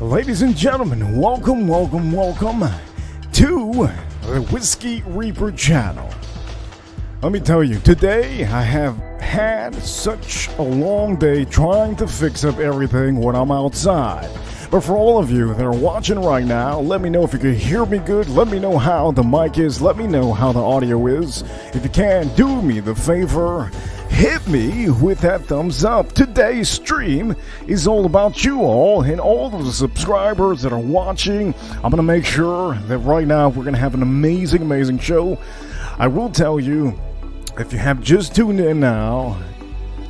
Ladies and gentlemen, welcome to the Whiskey Reaper channel. Let me tell you, today I have had such a long day trying to fix up everything when I'm outside. But for all of you that are watching right now, let me know if you can hear me good. Let me know how the mic is. Let me know how the audio is. If you can, do me the favor, hit me with that thumbs up. Today's stream is all about you all and all of the subscribers that are watching. I'm going to make sure that right now we're going to have an amazing show. I will tell you, if you have just tuned in now,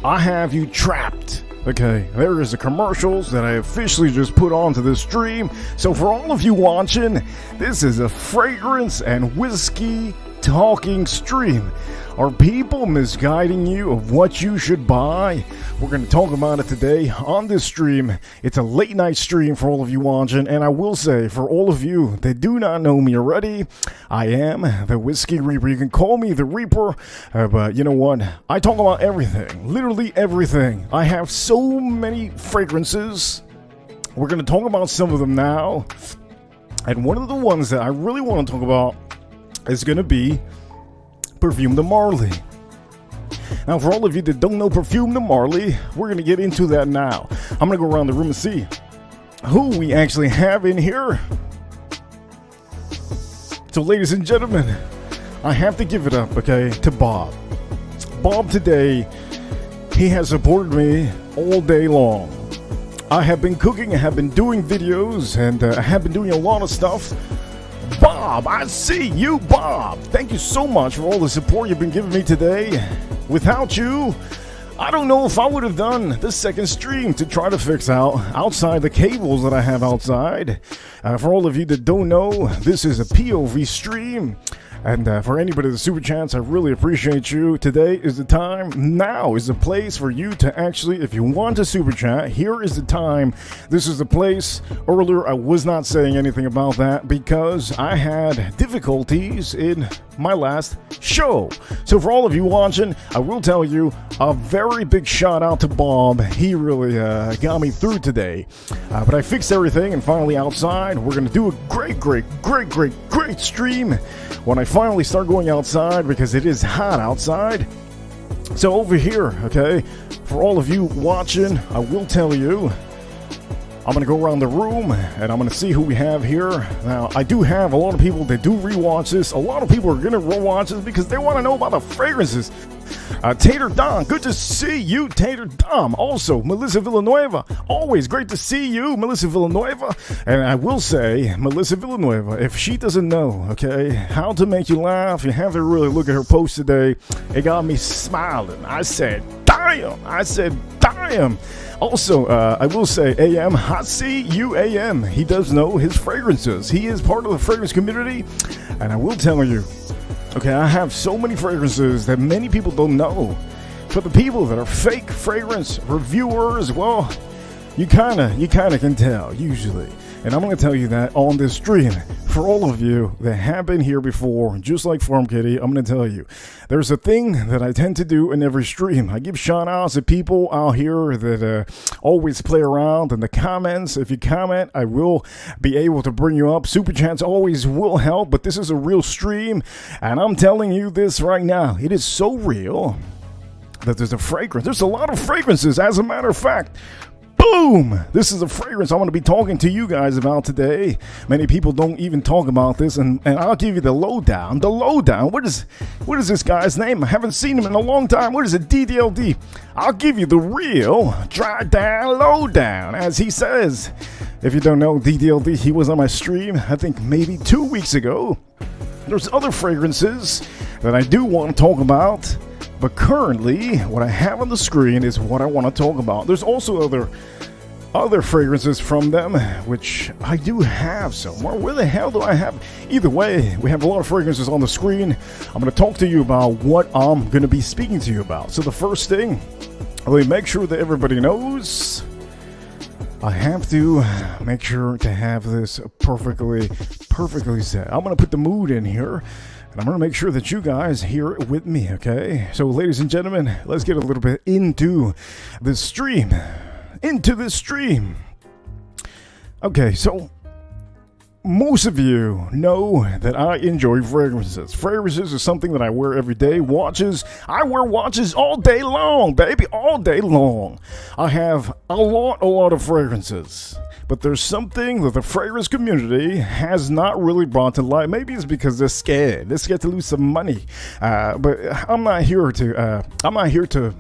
I have you trapped. Okay, there is the commercials that I officially just put onto the stream. So for all of you watching, this is a fragrance and whiskey talking stream. Are people misguiding you of what you should buy? We're going to talk about it today on this stream. It's a late night stream for all of you watching, and I will say, for all of you that do not know me already, I am the Whiskey Reaper. You can call me the Reaper, but you know what? I talk about everything, literally everything. I have so many fragrances. We're going to talk about some of them now, and one of the ones that I really want to talk about is going to be Perfume de Marly. Now, for all of you that don't know Perfume de Marly, we're going to get into that now. I'm going to go around the room and see who we actually have in here. So, ladies and gentlemen, I have to give it up, okay, to Bob. Bob today, he has supported me all day long. I have been cooking, I have been doing videos, and I have been doing a lot of stuff. Bob, I see you, Bob. Thank you so much for all the support you've been giving me today. Without you, I don't know if I would have done the second stream to try to fix outside the cables that I have outside. For all of you that don't know, this is a POV stream. And for anybody that super chats, I really appreciate you. Today is the time. Now is the place for you to actually, if you want to super chat, here is the time. This is the place. Earlier, I was not saying anything about that because I had difficulties in my last show. So for all of you watching, I will tell you a very big shout out to Bob. He really got me through today. But I fixed everything, and finally outside, we're going to do a great stream when I finally start going outside, because it is hot outside. So over here, okay, for all of you watching, I will tell you, I'm going to go around the room and I'm going to see who we have here. Now, I do have a lot of people that do rewatch this. A lot of people are going to rewatch this because they want to know about the fragrances. Tater Dom, good to see you, Tater Dom. Also, Melissa Villanueva, always great to see you, Melissa Villanueva. And I will say, Melissa Villanueva, if she doesn't know, okay, how to make you laugh, you have to really look at her post today. It got me smiling. I said, damn. Also, I will say, AM, I see you, AM. He does know his fragrances. He is part of the fragrance community. And I will tell you, okay, I have so many fragrances that many people don't know. For the people that are fake fragrance reviewers, well, you kind of can tell, usually. And I'm going to tell you that on this stream. For all of you that have been here before, just like Farm Kitty, I'm going to tell you, there's a thing that I tend to do in every stream. I give shout-outs to people out here that always play around in the comments. If you comment, I will be able to bring you up. Super chats always will help, but this is a real stream, and I'm telling you this right now. It is so real that there's a fragrance. There's a lot of fragrances, as a matter of fact. Boom! This is a fragrance I'm going to be talking to you guys about today. Many people don't even talk about this, and I'll give you the lowdown. The lowdown. What is this guy's name? I haven't seen him in a long time. What is it? DDLD. I'll give you the real dry down lowdown, as he says. If you don't know, DDLD, he was on my stream, I think maybe 2 weeks ago. There's other fragrances that I do want to talk about. But currently, what I have on the screen is what I want to talk about. There's also other fragrances from them, which I do have somewhere. Where the hell do I have? Either way, we have a lot of fragrances on the screen. I'm going to talk to you about what I'm going to be speaking to you about. So the first thing, let me make sure that everybody knows. I have to make sure to have this perfectly set. I'm going to put the mood in here. And I'm going to make sure that you guys hear it with me, okay? So, ladies and gentlemen, let's get a little bit into this stream. Okay, so most of you know that I enjoy fragrances. Fragrances is something that I wear every day. Watches, I wear watches all day long, baby, all day long. I have a lot of fragrances. But there's something that the fragrance community has not really brought to light. Maybe it's because they're scared. They're scared to lose some money. But I'm not here to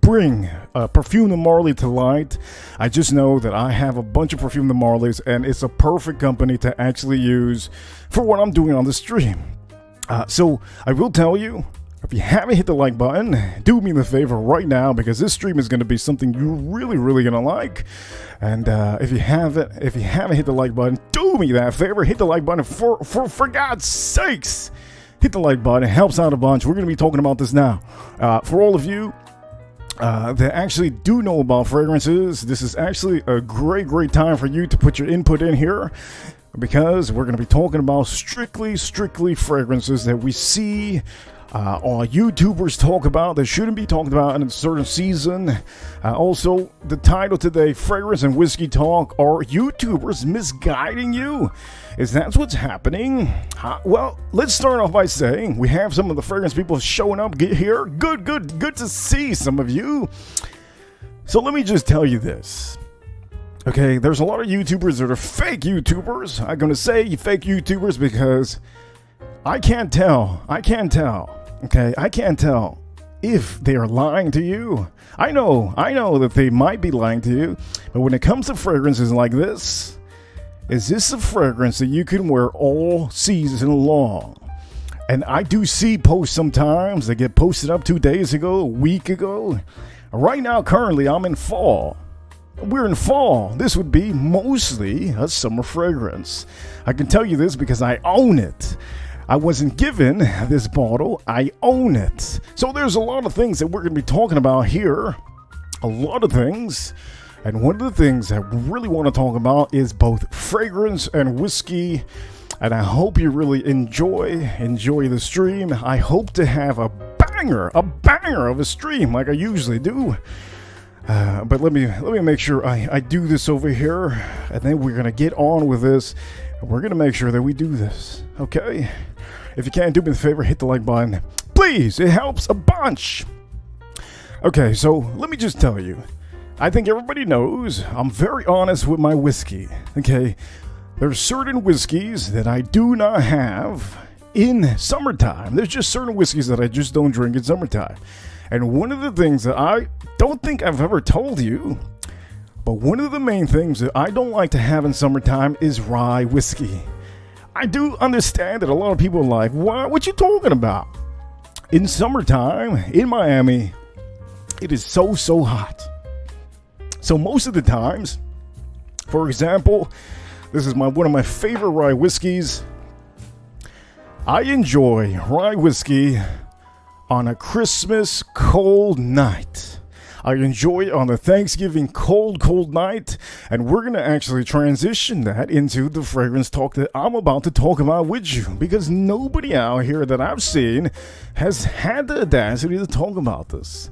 bring Perfume de Marly to light. I just know that I have a bunch of Perfume de Marlys, and it's a perfect company to actually use for what I'm doing on the stream. So I will tell you, if you haven't hit the like button, do me the favor right now, because this stream is going to be something you're really going to like. And if you haven't hit the like button, do me that favor. Hit the like button for God's sakes. Hit the like button. It helps out a bunch. We're going to be talking about this now. For all of you that actually do know about fragrances, this is actually a great time for you to put your input in here, because we're going to be talking about strictly fragrances that we see all YouTubers talk about that shouldn't be talked about in a certain season. Also, the title today, Fragrance and Whiskey Talk. Are YouTubers misguiding you? Is that what's happening? Well, let's start off by saying we have some of the fragrance people showing up here. Good to see some of you. So let me just tell you this. Okay, there's a lot of YouTubers that are fake YouTubers. I'm going to say fake YouTubers because I can't tell. Okay, I can't tell if they are lying to you. I know that they might be lying to you, but when it comes to fragrances like this, is this a fragrance that you can wear all season long? And I do see posts sometimes that get posted up 2 days ago, a week ago. Right now, currently, I'm in fall. We're in fall. This would be mostly a summer fragrance. I can tell you this because I own it. I wasn't given this bottle, I own it. So there's a lot of things that we're going to be talking about here. A lot of things. And one of the things I really want to talk about is both fragrance and whiskey. And I hope you really enjoy the stream. I hope to have a banger of a stream like I usually do. But let me make sure I do this over here. And then we're going to get on with this. And we're going to make sure that we do this. Okay? If you can, do me the favor, hit the like button. Please, it helps a bunch. Okay, so let me just tell you. I think everybody knows I'm very honest with my whiskey. Okay, there's certain whiskeys that I do not have in summertime. There's just certain whiskeys that I just don't drink in summertime. And one of the things that I don't think I've ever told you, but one of the main things that I don't like to have in summertime is rye whiskey. I do understand that a lot of people are like, what you talking about? In summertime, in Miami, it is so hot. So most of the times, for example, this is one of my favorite rye whiskeys. I enjoy rye whiskey on a Christmas cold night. I enjoy it on a Thanksgiving cold night, and we're going to actually transition that into the fragrance talk that I'm about to talk about with you, because nobody out here that I've seen has had the audacity to talk about this.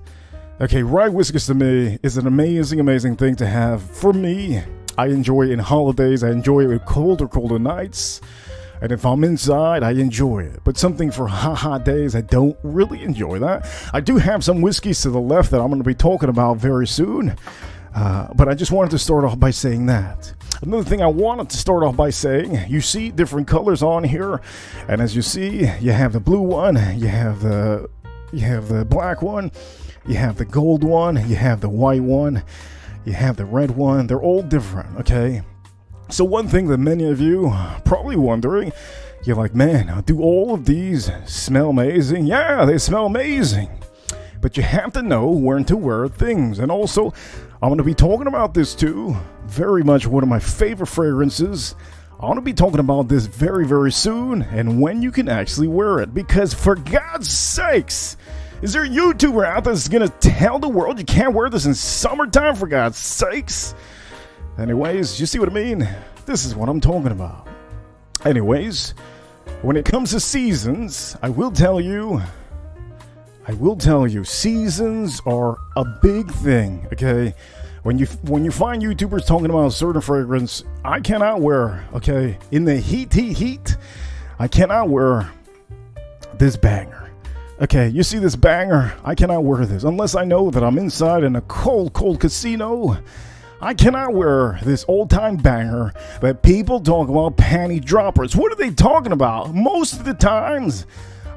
Okay, rye whiskeys to me is an amazing thing to have. For me, I enjoy it in holidays, I enjoy it with colder nights. And if I'm inside, I enjoy it. But something for hot days, I don't really enjoy that. I do have some whiskeys to the left that I'm going to be talking about very soon. But I just wanted to start off by saying that. Another thing I wanted to start off by saying, you see different colors on here. And as you see, you have the blue one, you have the black one, you have the gold one, you have the white one, you have the red one. They're all different, okay? So one thing that many of you are probably wondering, you're like, man, do all of these smell amazing? Yeah, they smell amazing. But you have to know when to wear things. And also, I'm going to be talking about this too. Very much one of my favorite fragrances. I want to be talking about this very soon, and when you can actually wear it. Because for God's sakes, is there a YouTuber out there that's going to tell the world you can't wear this in summertime, for God's sakes? Anyways, you see what I mean? This is what I'm talking about. Anyways, when it comes to seasons, I will tell you, seasons are a big thing, okay? When you find YouTubers talking about a certain fragrance, I cannot wear, okay, in the heat, I cannot wear this banger. Okay, you see this banger? I cannot wear this unless I know that I'm inside in a cold casino. I cannot wear this old-time banger that people talk about panty droppers. What are they talking about? Most of the times,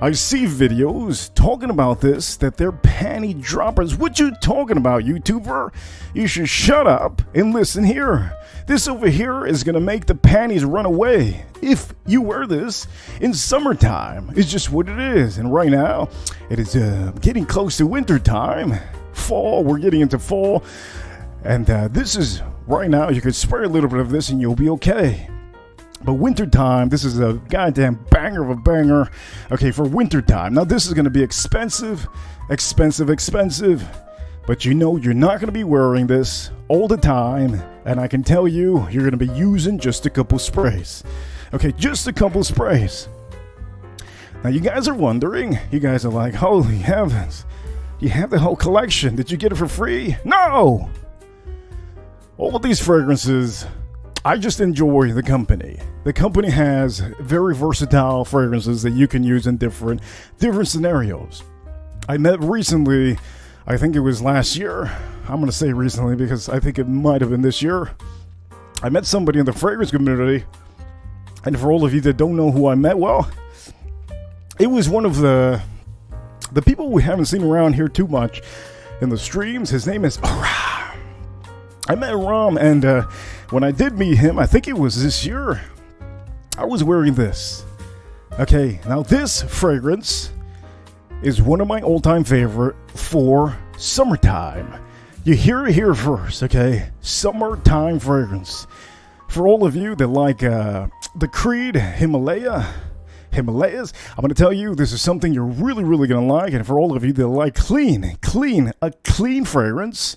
I see videos talking about this, that they're panty droppers. What you talking about, YouTuber? You should shut up and listen here. This over here is going to make the panties run away if you wear this in summertime. It's just what it is. And right now, it is getting close to winter time. Fall, we're getting into fall. And this is, right now, you could spray a little bit of this and you'll be okay. But wintertime, this is a goddamn banger of a banger. Okay, for wintertime. Now, this is going to be expensive. But you know you're not going to be wearing this all the time. And I can tell you, you're going to be using just a couple sprays. Okay, just a couple sprays. Now, you guys are wondering. You guys are like, holy heavens. You have the whole collection. Did you get it for free? No! All of these fragrances, I just enjoy the company. The company has very versatile fragrances that you can use in different scenarios. I met recently, I think it was last year. I'm going to say recently because I think it might have been this year. I met somebody in the fragrance community. And for all of you that don't know who I met, well, it was one of the people we haven't seen around here too much in the streams. His name is I met Ram, and when I did meet him, I think it was this year, I was wearing this. Okay, now this fragrance is one of my all-time favorite for summertime. You hear it here first, okay? Summertime fragrance. For all of you that like the Creed Himalayas, I'm going to tell you this is something you're really going to like. And for all of you that like a clean fragrance,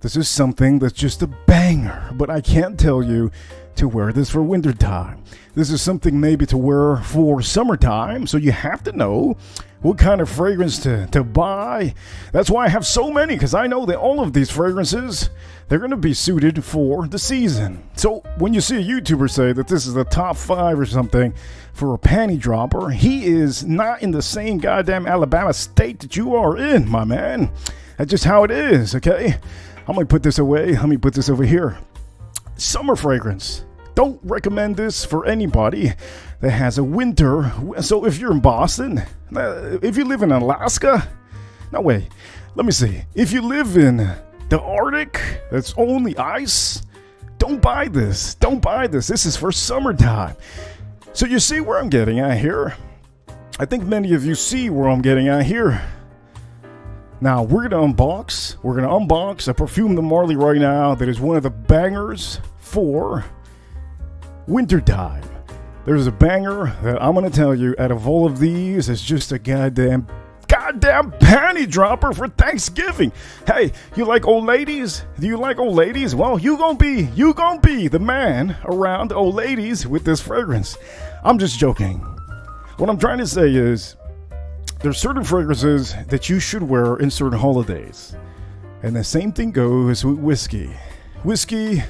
this is something that's just a banger, but I can't tell you to wear this for wintertime. This is something maybe to wear for summertime, so you have to know what kind of fragrance to buy. That's why I have so many, because I know that all of these fragrances, they're going to be suited for the season. So when you see a YouTuber say that this is the top 5 or something for a panty dropper, he is not in the same goddamn Alabama state that you are in, my man. That's just how it is, okay? I'm going to put this away. Let me put this over here. Summer fragrance. Don't recommend this for anybody that has a winter. So if you're in Boston, if you live in Alaska, no way. Let me see. If you live in the Arctic, that's only ice, don't buy this. Don't buy this. This is for summertime. So you see where I'm getting at here? I think many of you see where I'm getting at here. Now, we're going to unbox a Perfume de Marly right now that is one of the bangers for wintertime. There's a banger that I'm going to tell you out of all of these is just a goddamn panty dropper for Thanksgiving. Hey, you like old ladies? Do you like old ladies? Well, you gonna be the man around old ladies with this fragrance. I'm just joking. What I'm trying to say is, there's certain fragrances that you should wear in certain holidays. And the same thing goes with whiskey. Whiskey,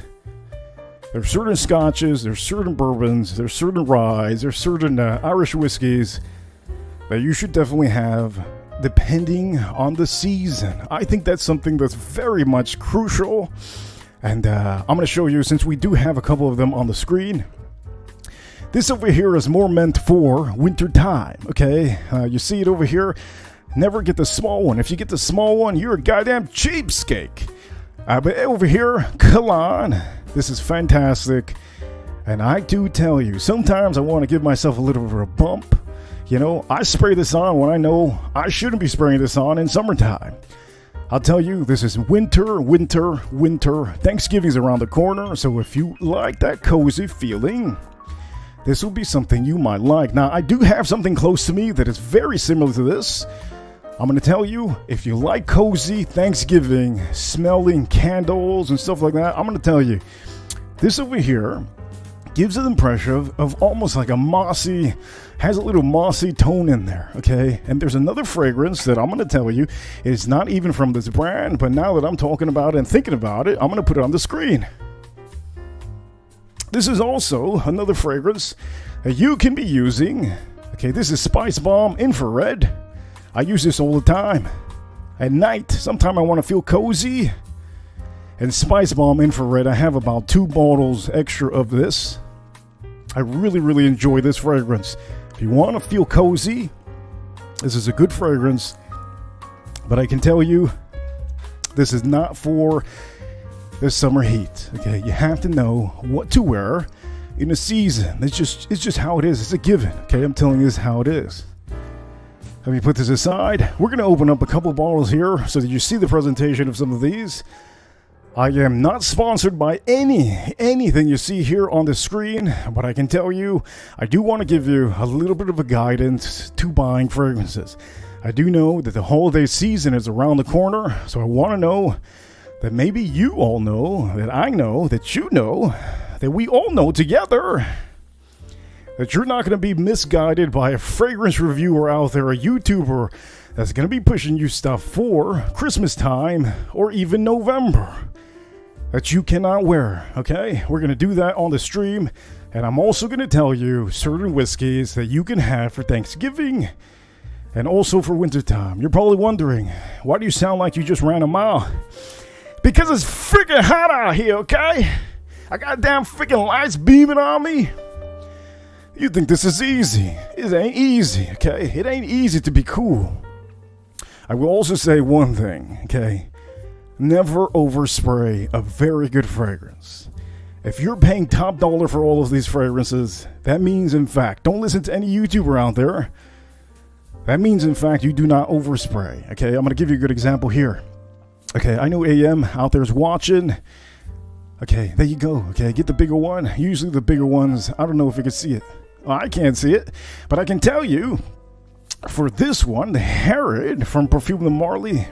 there's certain scotches, there's certain bourbons, there's certain ryes, there's certain Irish whiskeys that you should definitely have depending on the season. I think that's something that's very much crucial. And I'm going to show you, since we do have a couple of them on the screen. This over here is more meant for winter time, okay? You see it over here. Never get the small one. If you get the small one, you're a goddamn cheapskate. But over here, Cologne. This is fantastic. And I do tell you, sometimes I want to give myself a little bit of a bump. You know, I spray this on when I know I shouldn't be spraying this on in summertime. I'll tell you, this is winter. Thanksgiving's around the corner, so if you like that cozy feeling, this will be something you might like. Now, I do have something close to me that is very similar to this. I'm going to tell you, if you like cozy Thanksgiving, smelling candles and stuff like that, I'm going to tell you, this over here gives an impression of almost like a mossy, has a little mossy tone in there, okay? And there's another fragrance that I'm going to tell you, it's not even from this brand, but now that I'm talking about it and thinking about it, I'm going to put it on the screen. This is also another fragrance that you can be using. Okay, this is Spice Bomb Infrared. I use this all the time. At night, sometime I want to feel cozy. And Spice Bomb Infrared, I have about 2 bottles extra of this. I really, really enjoy this fragrance. If you want to feel cozy, this is a good fragrance. But I can tell you, this is not for the summer heat. Okay, you have to know what to wear in a season. It's just how it is. It's a given. Okay, I'm telling you this how it is. Let me put this aside. We're going to open up a couple bottles here so that you see the presentation of some of these. I am not sponsored by anything you see here on the screen, but I can tell you, I do want to give you a little bit of a guidance to buying fragrances. I do know that the holiday season is around the corner, so I want to know that maybe you all know, that I know, that you know, that we all know together, that you're not going to be misguided by a fragrance reviewer out there, a YouTuber that's going to be pushing you stuff for Christmas time or even November that you cannot wear, okay? We're going to do that on the stream, and I'm also going to tell you certain whiskeys that you can have for Thanksgiving and also for wintertime. You're probably wondering, why do you sound like you just ran a mile? Because it's freaking hot out here, okay? I got damn freaking lights beaming on me. You think this is easy. It ain't easy, okay? It ain't easy to be cool. I will also say one thing, okay? Never overspray a very good fragrance. If you're paying top dollar for all of these fragrances, that means, in fact, don't listen to any YouTuber out there. That means, in fact, you do not overspray, okay? I'm going to give you a good example here. Okay, I know AM out there is watching. Okay, there you go, okay? Get the bigger one. Usually the bigger ones, I don't know if you can see it. Well, I can't see it, but I can tell you, for this one, the Herod from Perfume the Marley,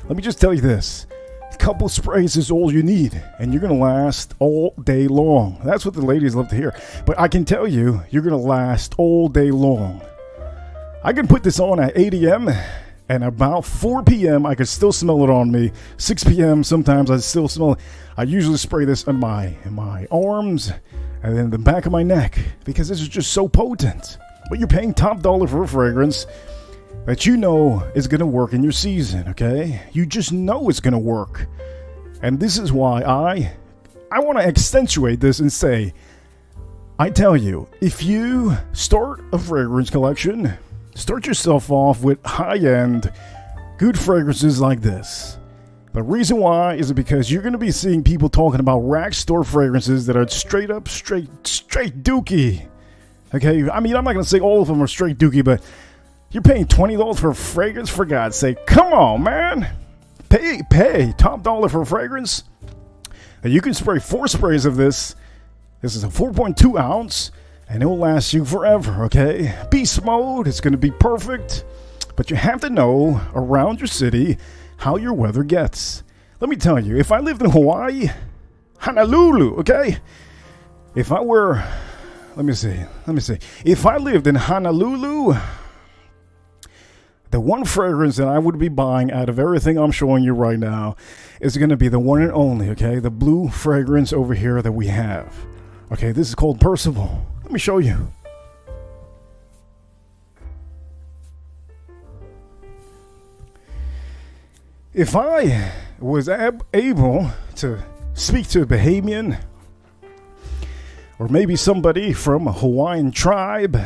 let me just tell you this. A couple sprays is all you need, and you're going to last all day long. That's what the ladies love to hear. But I can tell you, you're going to last all day long. I can put this on at 8 a.m., and about 4 p.m., I can still smell it on me. 6 p.m., sometimes I still smell it. I usually spray this in my arms and then the back of my neck because this is just so potent. But you're paying top dollar for a fragrance that you know is going to work in your season, okay? You just know it's going to work. And this is why I want to accentuate this and say, I tell you, if you start a fragrance collection, start yourself off with high-end, good fragrances like this. The reason why is because you're going to be seeing people talking about rack store fragrances that are straight dookie. Okay, I mean, I'm not going to say all of them are straight dookie, but you're paying $20 for a fragrance, for God's sake. Come on, man. Pay top dollar for a fragrance. And you can spray 4 sprays of this. This is a 4.2 ounce, and it will last you forever, okay? Beast mode, it's going to be perfect. But you have to know around your city how your weather gets. Let me tell you, if I lived in Hawaii, Honolulu, okay? If I were, let me see. If I lived in Honolulu, the one fragrance that I would be buying out of everything I'm showing you right now is going to be the one and only, okay? The blue fragrance over here that we have. Okay, this is called Percival. Let me show you. If I was able to speak to a Bahamian or maybe somebody from a Hawaiian tribe,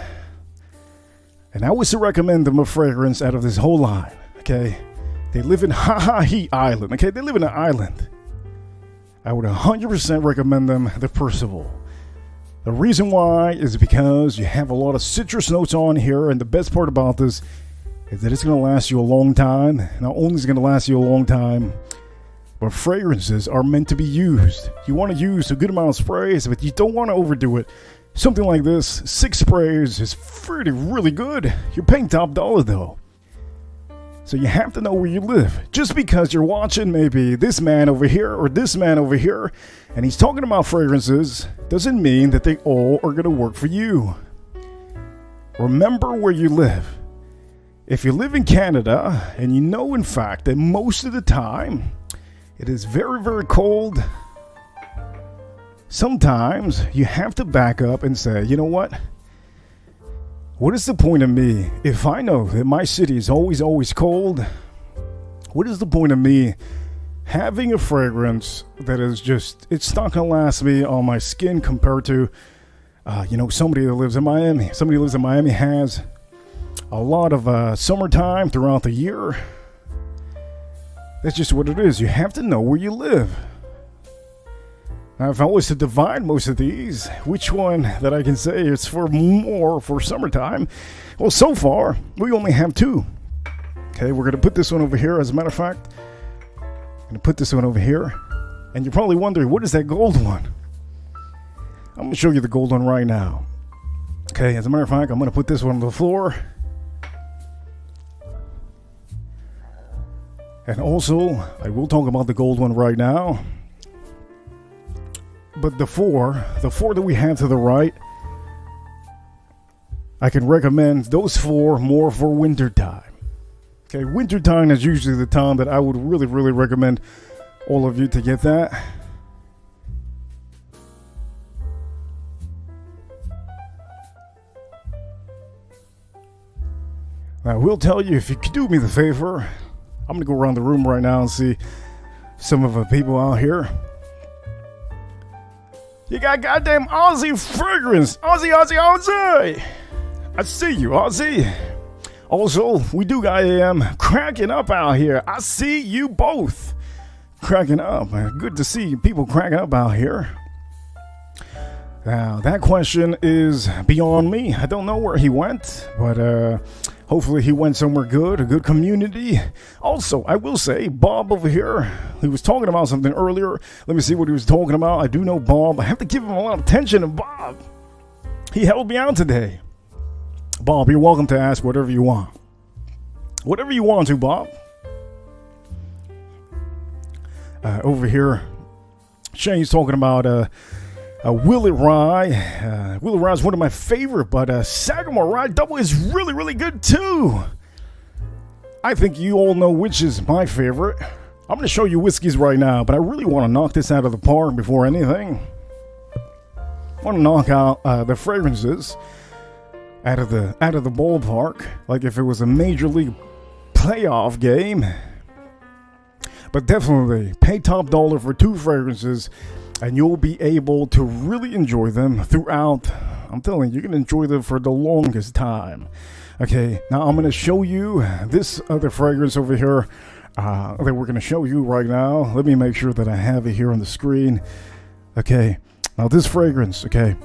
and I was to recommend them a fragrance out of this whole line, okay? They live in Hawaii Island, okay? They live in an island. I would 100% recommend them the Percival. The reason why is because you have a lot of citrus notes on here, and the best part about this is that it's going to last you a long time. Not only is it going to last you a long time, but fragrances are meant to be used. You want to use a good amount of sprays, but you don't want to overdo it. Something like this, 6 sprays is really good. You're paying top dollar though. So you have to know where you live. Just because you're watching maybe this man over here or this man over here, and he's talking about fragrances, doesn't mean that they all are going to work for you. Remember where you live. If you live in Canada, and you know in fact that most of the time it is very, very cold, sometimes you have to back up and say, you know what? What is the point of me if I know that my city is always, always cold? What is the point of me having a fragrance that is just, it's not going to last me on my skin compared to, somebody that lives in Miami. Somebody who lives in Miami has a lot of summertime throughout the year. That's just what it is. You have to know where you live. Now, if I was to divide most of these, which one that I can say it's for summertime? Well, so far, we only have two. Okay, we're going to put this one over here, as a matter of fact. I'm going to put this one over here. And you're probably wondering, what is that gold one? I'm going to show you the gold one right now. Okay, as a matter of fact, I'm going to put this one on the floor. And also, I will talk about the gold one right now. But the four that we have to the right, I can recommend those four more for winter time. Okay, winter time is usually the time that I would really, really recommend all of you to get that. I will tell you, if you could do me the favor, I'm going to go around the room right now and see some of the people out here. You got goddamn Aussie fragrance. Aussie, Aussie, Aussie. I see you, Aussie. Also, we do got cracking up out here. I see you both cracking up. Good to see people cracking up out here. Now, that question is beyond me. I don't know where he went, but hopefully he went somewhere good, a good community. Also, I will say, Bob over here, he was talking about something earlier. Let me see what he was talking about. I do know Bob. I have to give him a lot of attention to Bob. He helped me out today. Bob, you're welcome to ask whatever you want. Whatever you want to, Bob. Over here, Shane's talking about Willet Rye. Willet Rye is one of my favorite, but Sagamore Rye Double is really, really good too. I think you all know which is my favorite. I'm going to show you whiskeys right now, but I really want to knock this out of the park before anything. I want to knock out the fragrances out of the ballpark, like if it was a major league playoff game. But definitely pay top dollar for two fragrances, and you'll be able to really enjoy them throughout. I'm telling you, you're going to enjoy them for the longest time. Okay, now I'm going to show you this other fragrance over here that we're going to show you right now. Let me make sure that I have it here on the screen. Okay, now this fragrance, okay.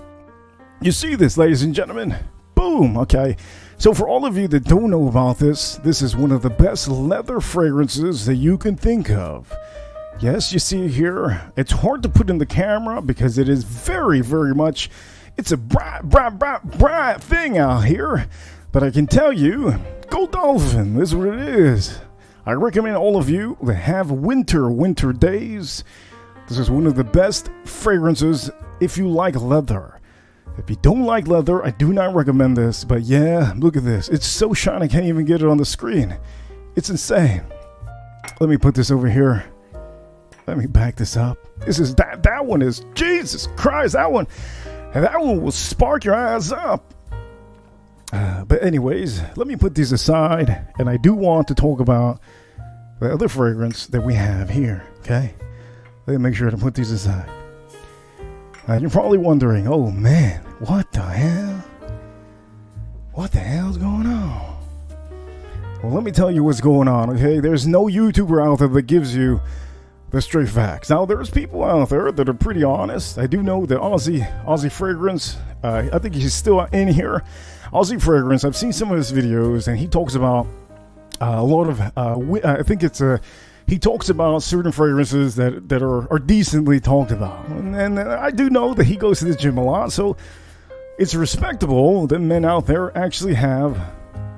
You see this, ladies and gentlemen? Boom, okay. So for all of you that don't know about this, this is one of the best leather fragrances that you can think of. Yes, you see here, it's hard to put in the camera because it is very, very much, it's a bright thing out here. But I can tell you, Gold Dolphin, this is what it is. I recommend all of you that have winter days. This is one of the best fragrances if you like leather. If you don't like leather, I do not recommend this. But yeah, look at this. It's so shiny, I can't even get it on the screen. It's insane. Let me put this over here. Let me back this up. This is that one is, Jesus Christ, that one will spark your eyes up. But anyways, let me put these aside, and I do want to talk about the other fragrance that we have here, okay? Let me make sure to put these aside. You're probably wondering, oh man, what the hell? What the hell's going on? Well, let me tell you what's going on, okay? There's no YouTuber out there that gives you the straight facts. Now, there's people out there that are pretty honest. I do know that Aussie Fragrance, I think he's still in here. Aussie Fragrance, I've seen some of his videos, and he talks about a lot of, I think it's he talks about certain fragrances that are decently talked about. And I do know that he goes to the gym a lot, so it's respectable that men out there actually have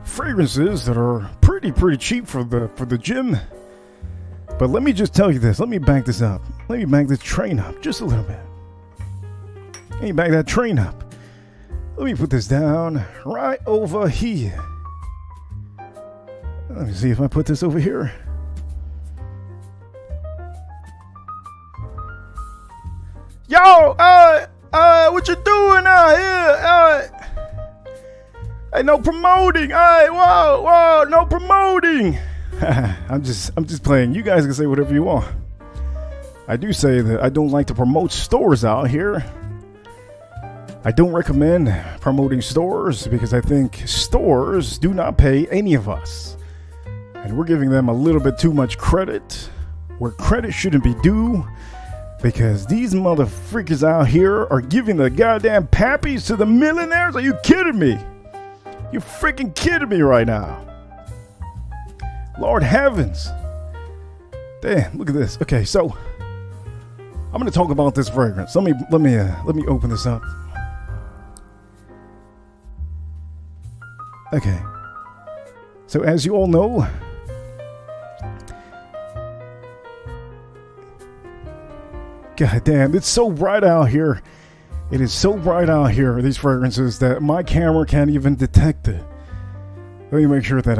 fragrances that are pretty pretty cheap for the gym. But let me just tell you this. Let me back this up. Let me back this train up just a little bit. Let me back that train up. Let me put this down right over here. Let me see if I put this over here. Yo, what you doing out here? Hey, no promoting. Hey, whoa, no promoting. I'm just playing. You guys can say whatever you want. I do say that I don't like to promote stores out here. I don't recommend promoting stores because I think stores do not pay any of us. And we're giving them a little bit too much credit where credit shouldn't be due, because these motherfuckers out here are giving the goddamn pappies to the millionaires. Are you kidding me? You freaking kidding me right now. Lord heavens. Damn, look at this. Okay, so I'm going to talk about this fragrance. Let me open this up. Okay. So as you all know, god damn, it's so bright out here. It is so bright out here, these fragrances, that my camera can't even detect it. Let me make sure that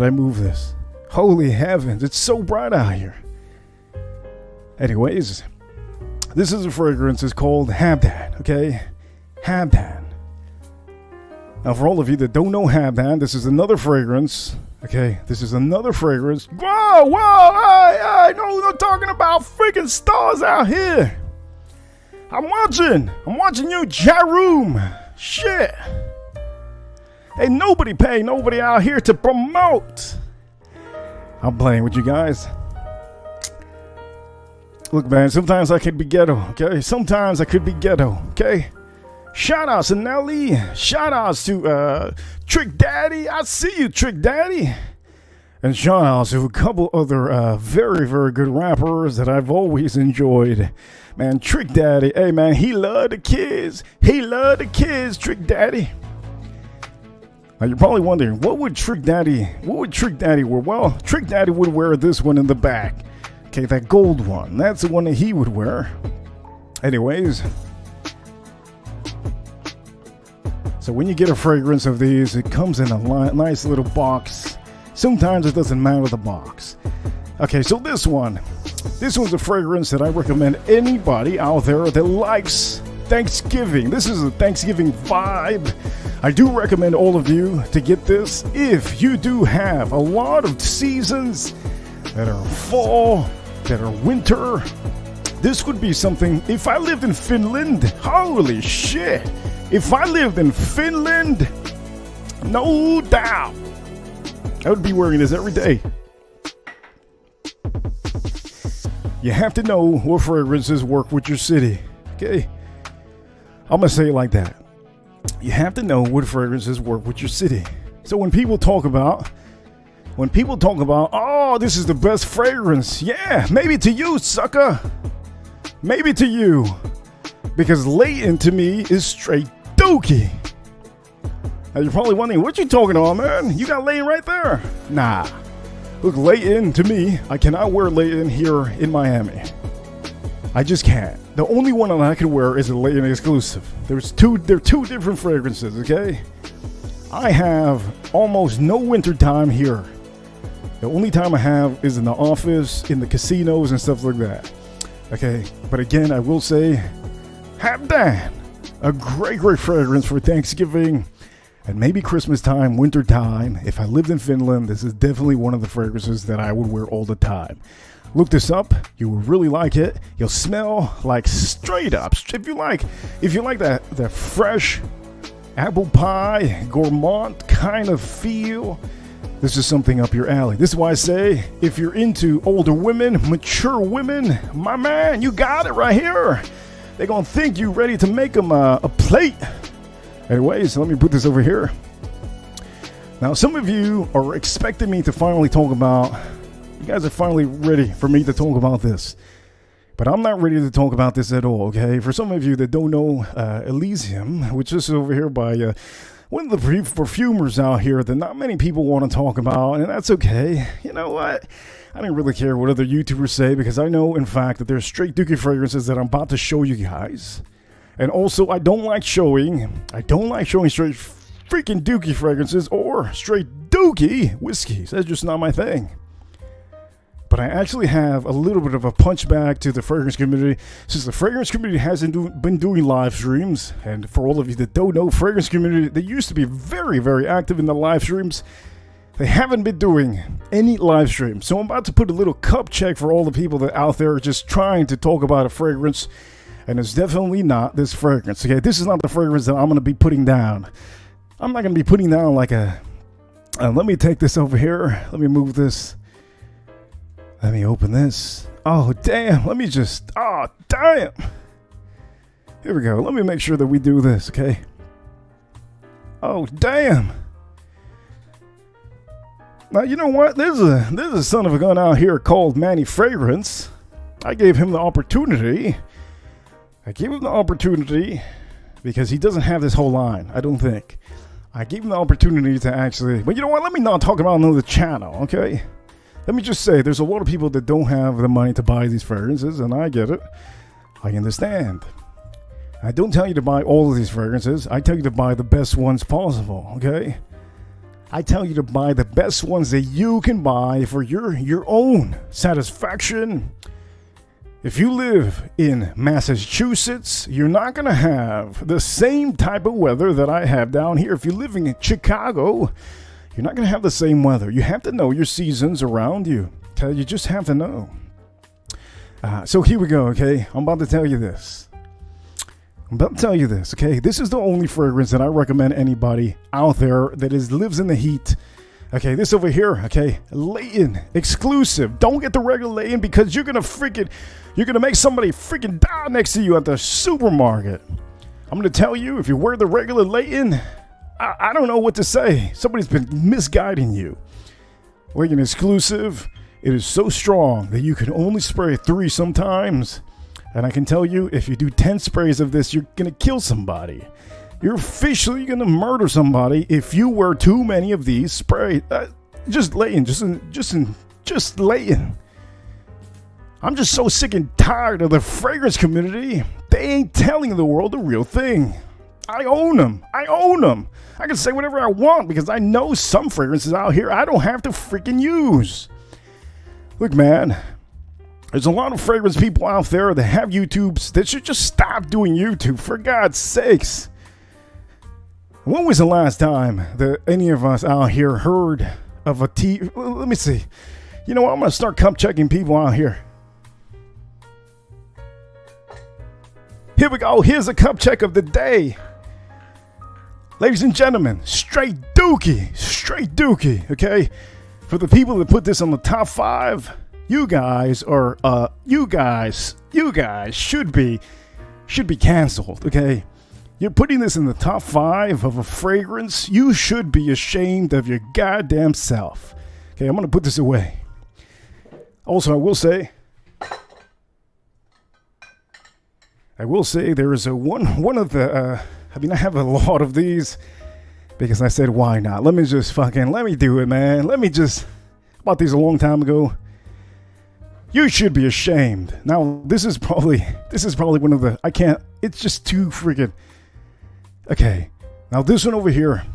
I move this. Holy heavens, it's so bright out here. Anyways, this is a fragrance. It's called Habdan, okay? Habdan. Now, for all of you that don't know Habdan, this is another fragrance. Okay, this is another fragrance. Whoa, hey, no, we're not talking about freaking stars out here. I'm watching you, CHATROOM. Shit. Ain't nobody paying nobody out here to promote. I'm playing with you guys. Look, man, sometimes I could be ghetto, okay? Sometimes I could be ghetto, okay? Shout outs to Nelly. Shout outs to Trick Daddy. I see you, Trick Daddy. And shout outs to a couple other very, very good rappers that I've always enjoyed. Man, Trick Daddy. Hey, man, he loved the kids. He loved the kids, Trick Daddy. Now, you're probably wondering, what would Trick Daddy wear? Well, Trick Daddy would wear this one in the back. Okay, that gold one. That's the one that he would wear. Anyways. So when you get a fragrance of these, it comes in a nice little box. Sometimes it doesn't matter the box. Okay, so this one's a fragrance that I recommend anybody out there that likes Thanksgiving. This is a Thanksgiving vibe. I do recommend all of you to get this if you do have a lot of seasons that are fall, that are winter. This would be something. If I lived in Finland, holy shit. If I lived in Finland, no doubt, I would be wearing this every day. You have to know what fragrances work with your city, okay? I'm going to say it like that. You have to know what fragrances work with your city. So when people talk about, oh, this is the best fragrance. Yeah, maybe to you, sucker. Maybe to you. Because latent to me is straight dookie. Now you're probably wondering, what you talking about, man? You got latent right there. Nah. Look, latent to me, I cannot wear latent here in Miami. I just can't. The only one that I can wear is a latent exclusive. They're two different fragrances, okay? I have almost no winter time here. The only time I have is in the office, in the casinos and stuff like that. Okay, but again, I will say, Habdan, a great fragrance for Thanksgiving and maybe Christmas time, winter time. If I lived in Finland, this is definitely one of the fragrances that I would wear all the time. Look this up. You will really like it. You'll smell like straight up. If you like that fresh apple pie, gourmand kind of feel, this is something up your alley. This is why I say, if you're into older women, mature women, my man, you got it right here. They're going to think you ready to make them a plate. Anyways, let me put this over here. Now, some of you are expecting me to finally talk about, you guys are finally ready for me to talk about this. But I'm not ready to talk about this at all, okay? For some of you that don't know Elysium, which is over here by, one of the perfumers out here that not many people want to talk about, and that's okay. You know what? I don't really care what other YouTubers say, because I know, in fact, that there's straight dookie fragrances that I'm about to show you guys. And also, I don't like showing straight freaking dookie fragrances or straight dookie whiskeys. That's just not my thing. But I actually have a little bit of a punchback to the fragrance community, since the fragrance community hasn't been doing live streams. And for all of you that don't know, fragrance community, they used to be very, very active in the live streams. They haven't been doing any live streams. So I'm about to put a little cup check for all the people that out there are just trying to talk about a fragrance. And it's definitely not this fragrance. Okay, this is not the fragrance that I'm going to be putting down. I'm not going to be putting down like a... let me take this over here. Let me move this. Let me open this. Oh, damn. Let me just... Oh, damn. Here we go. Let me make sure that we do this, okay? Oh, damn. Now, you know what? There's a son of a gun out here called Manny Fragrance. I gave him the opportunity. Because he doesn't have this whole line, I don't think. I gave him the opportunity to actually... But you know what? Let me not talk about another channel, okay? Let me just say, there's a lot of people that don't have the money to buy these fragrances, and I get it. I understand. I don't tell you to buy all of these fragrances. I tell you to buy the best ones possible, okay? I tell you to buy the best ones that you can buy for your own satisfaction. If you live in Massachusetts, you're not going to have the same type of weather that I have down here. If you're living in Chicago, you're not going to have the same weather. You have to know your seasons around you. Okay? You just have to know. So here we go, okay? I'm about to tell you this. Okay? This is the only fragrance that I recommend anybody out there that lives in the heat. Okay, this over here, okay? Layton, exclusive. Don't get the regular Layton, because you're going to make somebody freaking die next to you at the supermarket. I'm going to tell you, if you wear the regular Layton, I don't know what to say. Somebody's been misguiding you. Layton exclusive. It is so strong that you can only spray 3 sometimes. And I can tell you, if you do 10 sprays of this, you're going to kill somebody. You're officially going to murder somebody if you wear too many of these sprays. Just Layton. Just Layton. I'm just so sick and tired of the fragrance community. They ain't telling the world the real thing. I own them. I can say whatever I want, because I know some fragrances out here I don't have to freaking use. Look, man, there's a lot of fragrance people out there that have YouTubes that should just stop doing YouTube, for God's sakes. When was the last time that any of us out here heard of a Let me see. You know what? I'm going to start cup checking people out here. Here we go. Here's a cup check of the day. Ladies and gentlemen, straight dookie, okay? For the people that put this on the top 5, you guys should be canceled, okay? You're putting this in the top 5 of a fragrance. You should be ashamed of your goddamn self. Okay, I'm going to put this away. Also, I will say there is one of the, I have a lot of these, because I said, why not? Let me do it, man. Bought these a long time ago. You should be ashamed. Now, this is probably one of the, it's just too freaking, okay. Now, this one over here,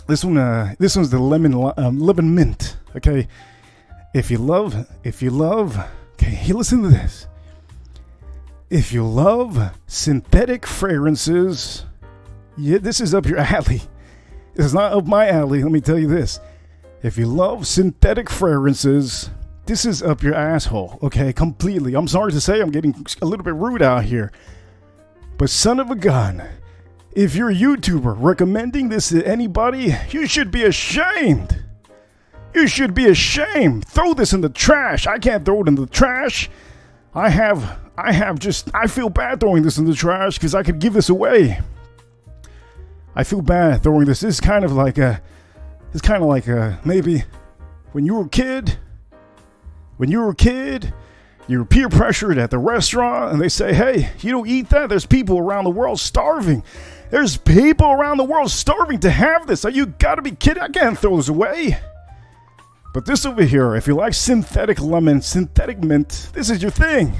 this one's the lemon mint, okay. If you love, okay, hey, listen to this. If you love synthetic fragrances, yeah, this is up your alley. This is not up my alley, let me tell you this. If you love synthetic fragrances, this is up your asshole, okay, completely. I'm sorry to say I'm getting a little bit rude out here. But son of a gun, if you're a YouTuber recommending this to anybody, you should be ashamed. You should be ashamed. Throw this in the trash. I can't throw it in the trash. I feel bad throwing this in the trash, because I could give this away. I feel bad throwing this. It's kind of like maybe when you were a kid, You're peer pressured at the restaurant and they say, hey, you don't eat that. There's people around the world starving. There's people around the world starving to have this. You gotta be kidding. I can't throw this away. But this over here, if you like synthetic lemon, synthetic mint, this is your thing.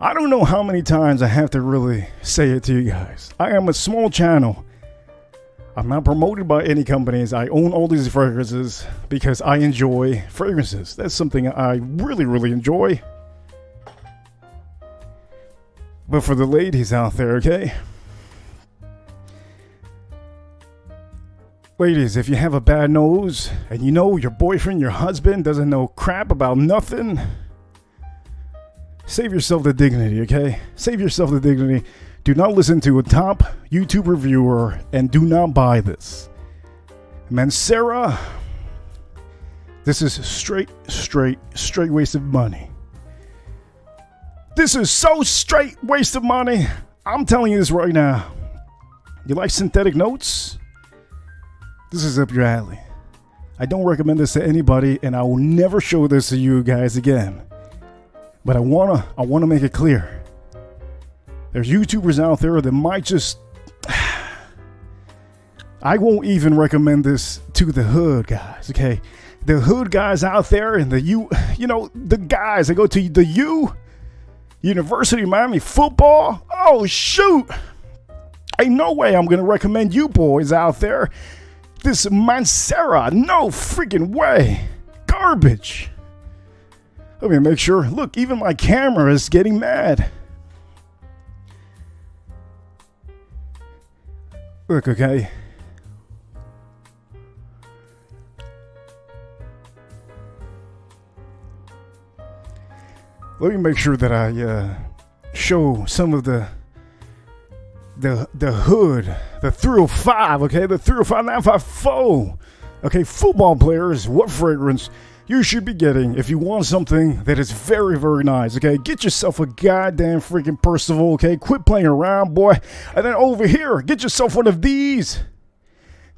I don't know how many times I have to really say it to you guys. I am a small channel. I'm not promoted by any companies. I own all these fragrances because I enjoy fragrances. That's something I really, really enjoy. But for the ladies out there, okay? Ladies, if you have a bad nose and you know your boyfriend, your husband doesn't know crap about nothing, save yourself the dignity, okay? Save yourself the dignity. Do not listen to a top YouTube reviewer and do not buy this. Mancera, this is straight waste of money. This is so straight waste of money. I'm telling you this right now. You like synthetic notes? This is up your alley. I don't recommend this to anybody, and I will never show this to you guys again. But I wanna make it clear. There's YouTubers out there that might just... I won't even recommend this to the hood guys, okay? The hood guys out there and you know, the guys that go to the University of Miami football. Oh, shoot. Ain't no way I'm going to recommend you boys out there this Mancera. No freaking way. Garbage. Let me make sure. Look, even my camera is getting mad. Look, okay. Let me make sure that I show some of the hood, the 305, okay, the 305 954. Okay, football players, what fragrance you should be getting if you want something that is very, very nice, okay? Get yourself a goddamn freaking Percival, okay? Quit playing around, boy. And then over here, get yourself one of these.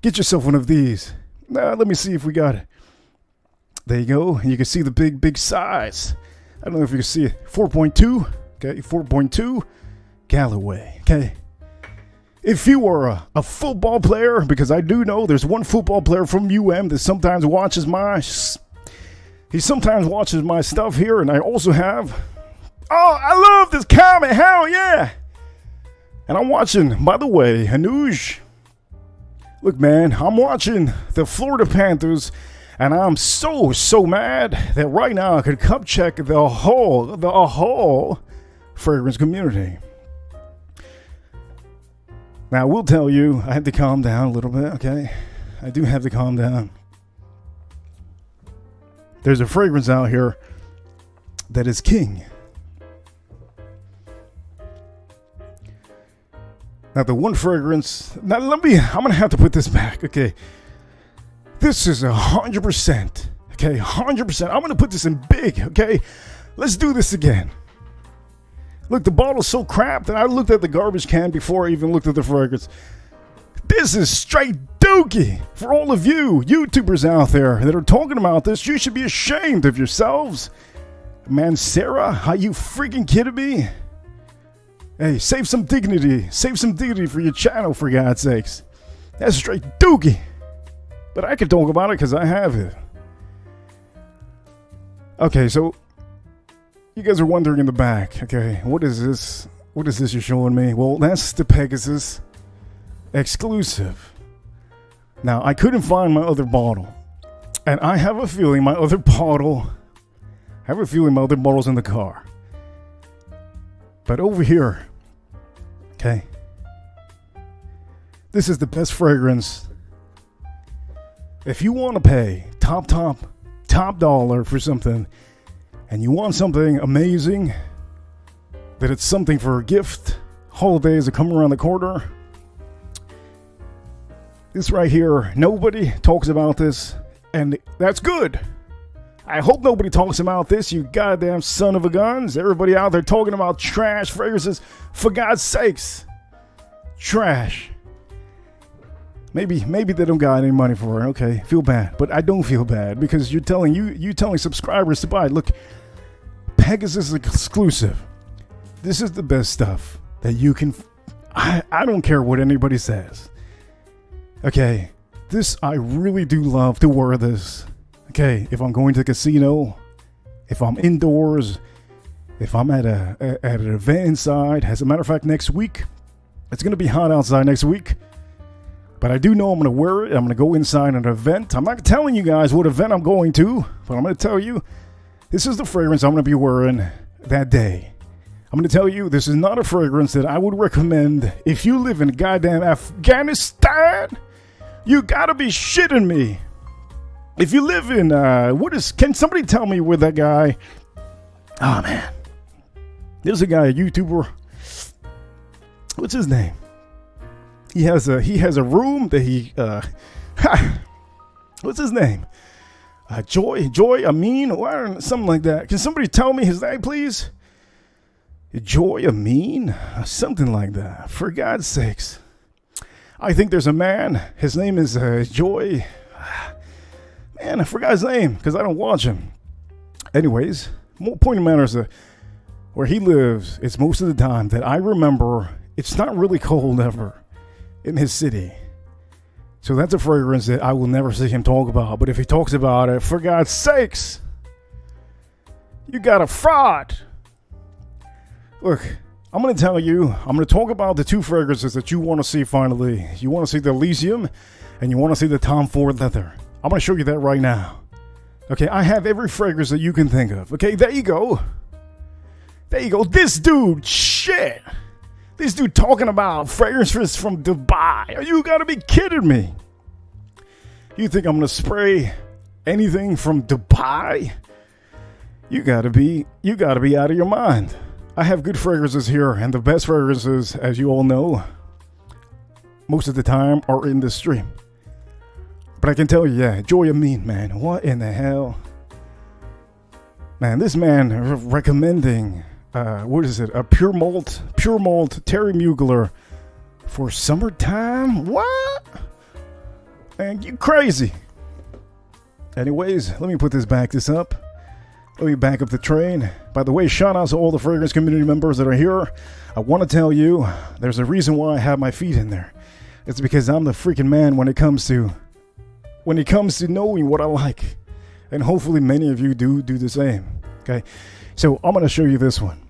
Get yourself one of these. Now, let me see if we got it. There you go. You can see the big size. I don't know if you can see it. 4.2, okay? 4.2 Callaway, okay? If you are a football player, because I do know there's one football player from UM that sometimes watches my... He sometimes watches my stuff here, and I also have... Oh, I love this comment. Hell yeah. And I'm watching, by the way, Hanuj. Look, man, I'm watching the Florida Panthers, and I'm so mad that right now I could cup check the whole fragrance community. Now, I will tell you, I had to calm down a little bit, okay? I do have to calm down. There's a fragrance out here that is king. Now the one fragrance, now I'm gonna have to put this back, okay? This is 100%, okay? 100%. I'm gonna put this in big, okay? Let's do this again. Look, the bottle's so crap that I looked at the garbage can before I even looked at the fragrance. This is straight dookie. For all of you YouTubers out there that are talking about this, you should be ashamed of yourselves. Mancera, are you freaking kidding me? Hey, save some dignity. Save some dignity for your channel, for God's sakes. That's straight dookie. But I can talk about it because I have it. Okay, so you guys are wondering in the back, okay, what is this? What is this you're showing me? Well, that's the Pegasus exclusive. Now, I couldn't find my other bottle. And I have a feeling my other bottle's in the car. But over here, okay, this is the best fragrance. If you want to pay top dollar for something, and you want something amazing, that it's something for a gift, holidays are coming around the corner, this right here, nobody talks about this, and that's good. I hope nobody talks about this, you goddamn son of a guns. Everybody out there talking about trash fragrances, for God's sakes. Trash. Maybe they don't got any money for it. Okay, feel bad, but I don't feel bad because you're telling subscribers to buy. Look, heck is this exclusive? This is the best stuff that you can... I don't care what anybody says. Okay, this, I really do love to wear this. Okay, if I'm going to the casino, if I'm indoors, if I'm at an event inside. As a matter of fact, next week, it's going to be hot outside next week. But I do know I'm going to wear it. I'm going to go inside an event. I'm not telling you guys what event I'm going to, but I'm going to tell you, this is the fragrance I'm going to be wearing that day. I'm going to tell you, this is not a fragrance that I would recommend if you live in goddamn Afghanistan. You got to be shitting me. If you live in, can somebody tell me where that guy, oh man, there's a guy, a YouTuber, what's his name? He has a room that he, what's his name? Joy Amin, or something like that. Can somebody tell me his name, please? Joy Amin? Something like that. For God's sakes. I think there's a man. His name is Joy. Man, I forgot his name because I don't watch him. Anyways, more point of matter is where he lives, it's most of the time that I remember it's not really cold ever in his city. So that's a fragrance that I will never see him talk about. But if he talks about it, for God's sakes, you got a fraud. Look, I'm going to tell you, I'm going to talk about the two fragrances that you want to see finally. You want to see the Elysium and you want to see the Tom Ford Leather. I'm going to show you that right now. Okay, I have every fragrance that you can think of. Okay, there you go. There you go. This dude, shit. This dude talking about fragrances from Dubai. You got to be kidding me. You think I'm going to spray anything from Dubai? You got to be out of your mind. I have good fragrances here, and the best fragrances, as you all know, most of the time are in this stream. But I can tell you, yeah, Joy Amin, man, what in the hell? Man, this man recommending, what is it, a pure malt Terry Mugler for summertime? What? Man, you crazy. Anyways, let me put this up. Let me back up the train. By the way, shout out to all the fragrance community members that are here. I want to tell you, there's a reason why I have my feet in there. It's because I'm the freaking man when it comes to knowing what I like. And hopefully many of you do the same. Okay, so I'm going to show you this one.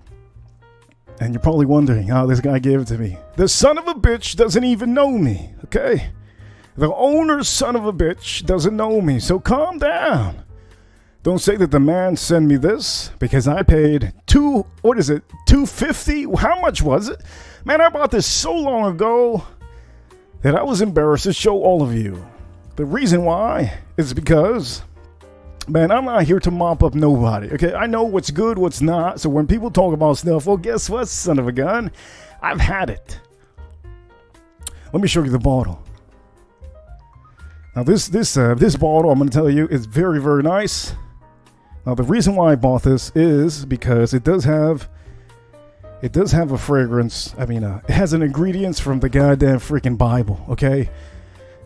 And you're probably wondering how this guy gave it to me. The son of a bitch doesn't even know me, okay? The owner's son of a bitch doesn't know me, so calm down. Don't say that the man sent me this because I paid $250? How much was it? Man, I bought this so long ago that I was embarrassed to show all of you. The reason why is because, man, I'm not here to mop up nobody, okay? I know what's good, what's not. So when people talk about stuff, well, guess what, son of a gun? I've had it. Let me show you the bottle. Now, this bottle, I'm going to tell you, is very, very nice. Now, the reason why I bought this is because it does have a fragrance. I mean, it has an ingredients from the goddamn freaking Bible, okay?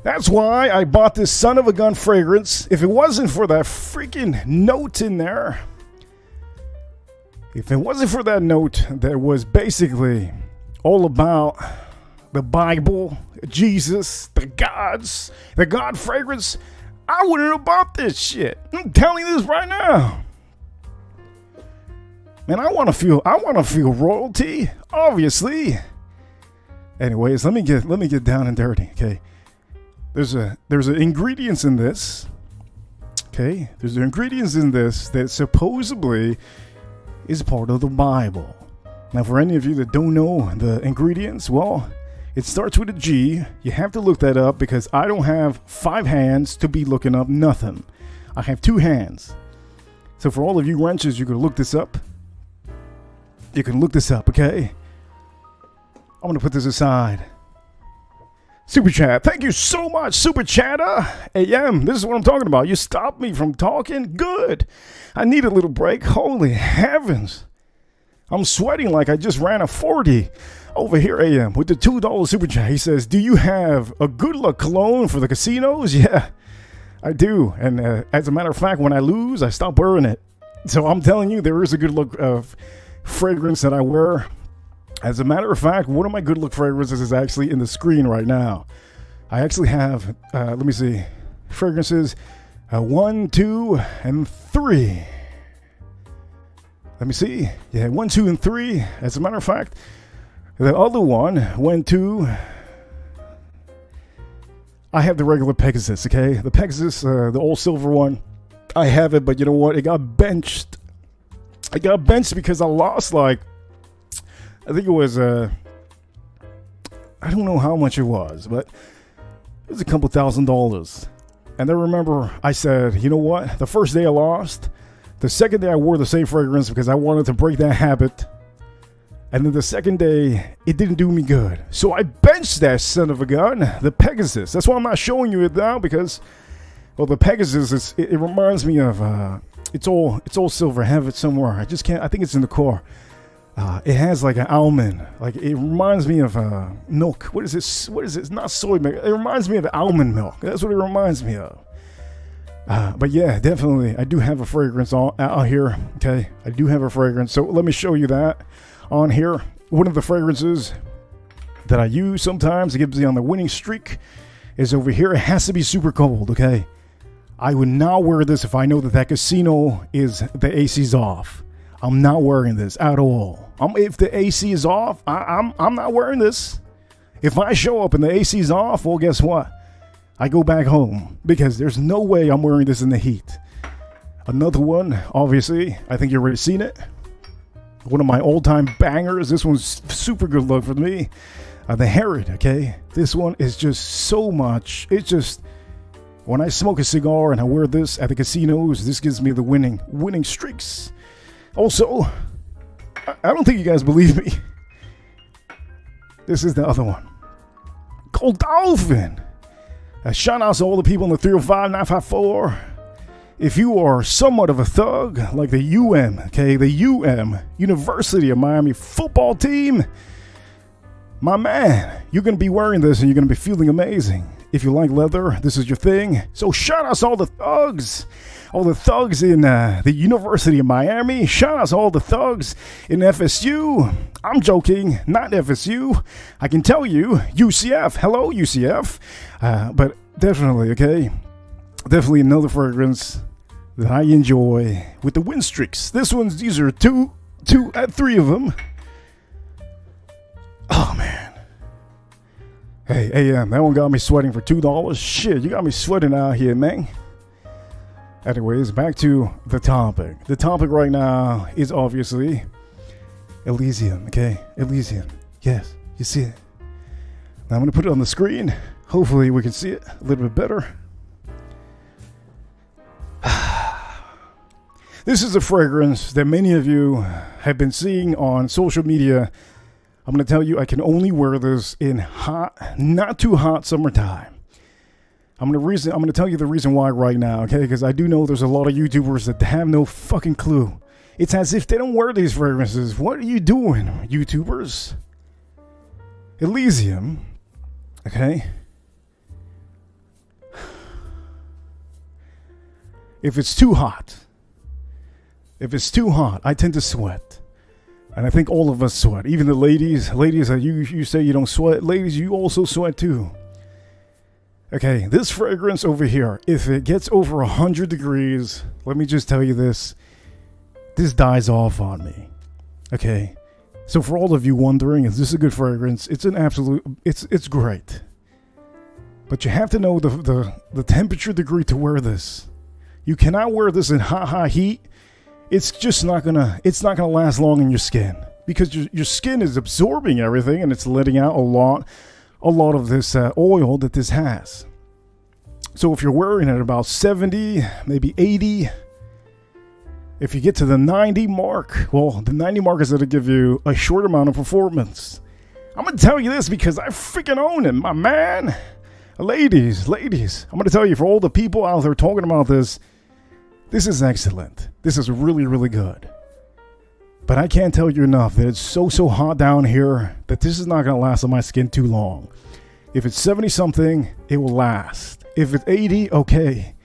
That's why I bought this son of a gun fragrance. If it wasn't for that freaking note in there, if it wasn't for that note that was basically all about the Bible, Jesus, the gods, the God fragrance, I wouldn't have bought this shit. I'm telling you this right now. Man, I want to feel royalty, obviously. Anyways, let me get down and dirty, okay? There's ingredients in this. Okay? There's ingredients in this that supposedly is part of the Bible. Now, for any of you that don't know the ingredients, well, it starts with a G. You have to look that up because I don't have 5 hands to be looking up nothing. I have 2 hands. So for all of you wrenches, you can look this up. You can look this up, okay? I'm going to put this aside. Super Chat. Thank you so much, Super Chatter. AM, this is what I'm talking about. You stopped me from talking? Good. I need a little break. Holy heavens. I'm sweating like I just ran a 40. Over here, AM, with the $2 Super Chat. He says, do you have a good luck cologne for the casinos? Yeah, I do. And as a matter of fact, when I lose, I stop wearing it. So I'm telling you, there is a good look of fragrance that I wear. As a matter of fact, one of my good look fragrances is actually in the screen right now. I actually have, let me see, fragrances 1, 2, and 3. Let me see. Yeah, 1, 2, and 3. As a matter of fact, the other one, 1, 2. I have the regular Pegasus, okay? The Pegasus, the old silver one. I have it, but you know what? It got benched. I got benched because I lost, like, I think it was, I don't know how much it was, but it was a couple $1,000s. And I remember I said, you know what? The first day I lost, the second day I wore the same fragrance because I wanted to break that habit. And then the second day, it didn't do me good. So I benched that son of a gun, the Pegasus. That's why I'm not showing you it now because, well, the Pegasus, it reminds me of, it's all silver. I have it somewhere. I just can't, I think it's in the car. It has like an almond. Like it reminds me of milk. What is this? What is it? It's not soy milk. It reminds me of almond milk. That's what it reminds me of. But yeah, definitely. I do have a fragrance out here. Okay. I do have a fragrance. So let me show you that on here. One of the fragrances that I use sometimes, it gives me on the winning streak, is over here. It has to be super cold. Okay. I would not wear this if I know that casino is the AC's off. I'm not wearing this at all. If the AC is off, I'm not wearing this. If I show up and the AC is off, well, guess what? I go back home because there's no way I'm wearing this in the heat. Another one, obviously, I think you've already seen it. One of my all-time bangers. This one's super good look for me. The Herod, okay? This one is just so much. It's just, when I smoke a cigar and I wear this at the casinos, this gives me the winning streaks. Also, I don't think you guys believe me. This is the other one. Called Dolphin. Shout out to all the people in the 305-954. If you are somewhat of a thug, like the UM, okay, the UM, University of Miami football team, my man, you're going to be wearing this and you're going to be feeling amazing. If you like leather, this is your thing. So shout out to all the thugs. All the thugs in the University of Miami. Shout out to all the thugs in FSU. I'm joking, not FSU. I can tell you, UCF. Hello, UCF. But definitely, okay? Definitely another fragrance that I enjoy with the wind streaks. These are three of them. Oh, man. Hey, AM, that one got me sweating for $2. Shit, you got me sweating out here, man. Anyways, back to the topic. The topic right now is obviously Elysium, okay? Elysium. Yes, you see it. Now I'm going to put it on the screen. Hopefully we can see it a little bit better. This is a fragrance that many of you have been seeing on social media. I'm going to tell you, I can only wear this in hot, not too hot summertime. I'm going to tell you the reason why right now, okay? Because I do know there's a lot of YouTubers that have no fucking clue. It's as if they don't wear these fragrances. What are you doing, YouTubers? Elysium, okay? If it's too hot, I tend to sweat. And I think all of us sweat. Even the ladies, you say you don't sweat. Ladies, you also sweat too. Okay, this fragrance over here, if it gets over 100 degrees, let me just tell you this dies off on me. Okay, so for all of you wondering, is this a good fragrance? It's an absolute, it's great. But you have to know the temperature degree to wear this. You cannot wear this in hot heat. It's just not gonna last long in your skin because your skin is absorbing everything and it's letting out a lot of this oil that this has. So if you're wearing it at about 70, maybe 80, if you get to the 90 mark, well, the 90 mark is going to give you a short amount of performance. I'm going to tell you this because I freaking own it, my man. Ladies, I'm going to tell you, for all the people out there talking about this is excellent. This is really, really good. But I can't tell you enough that it's so hot down here that this is not going to last on my skin too long. If it's 70 something, it will last. If it's 80, okay.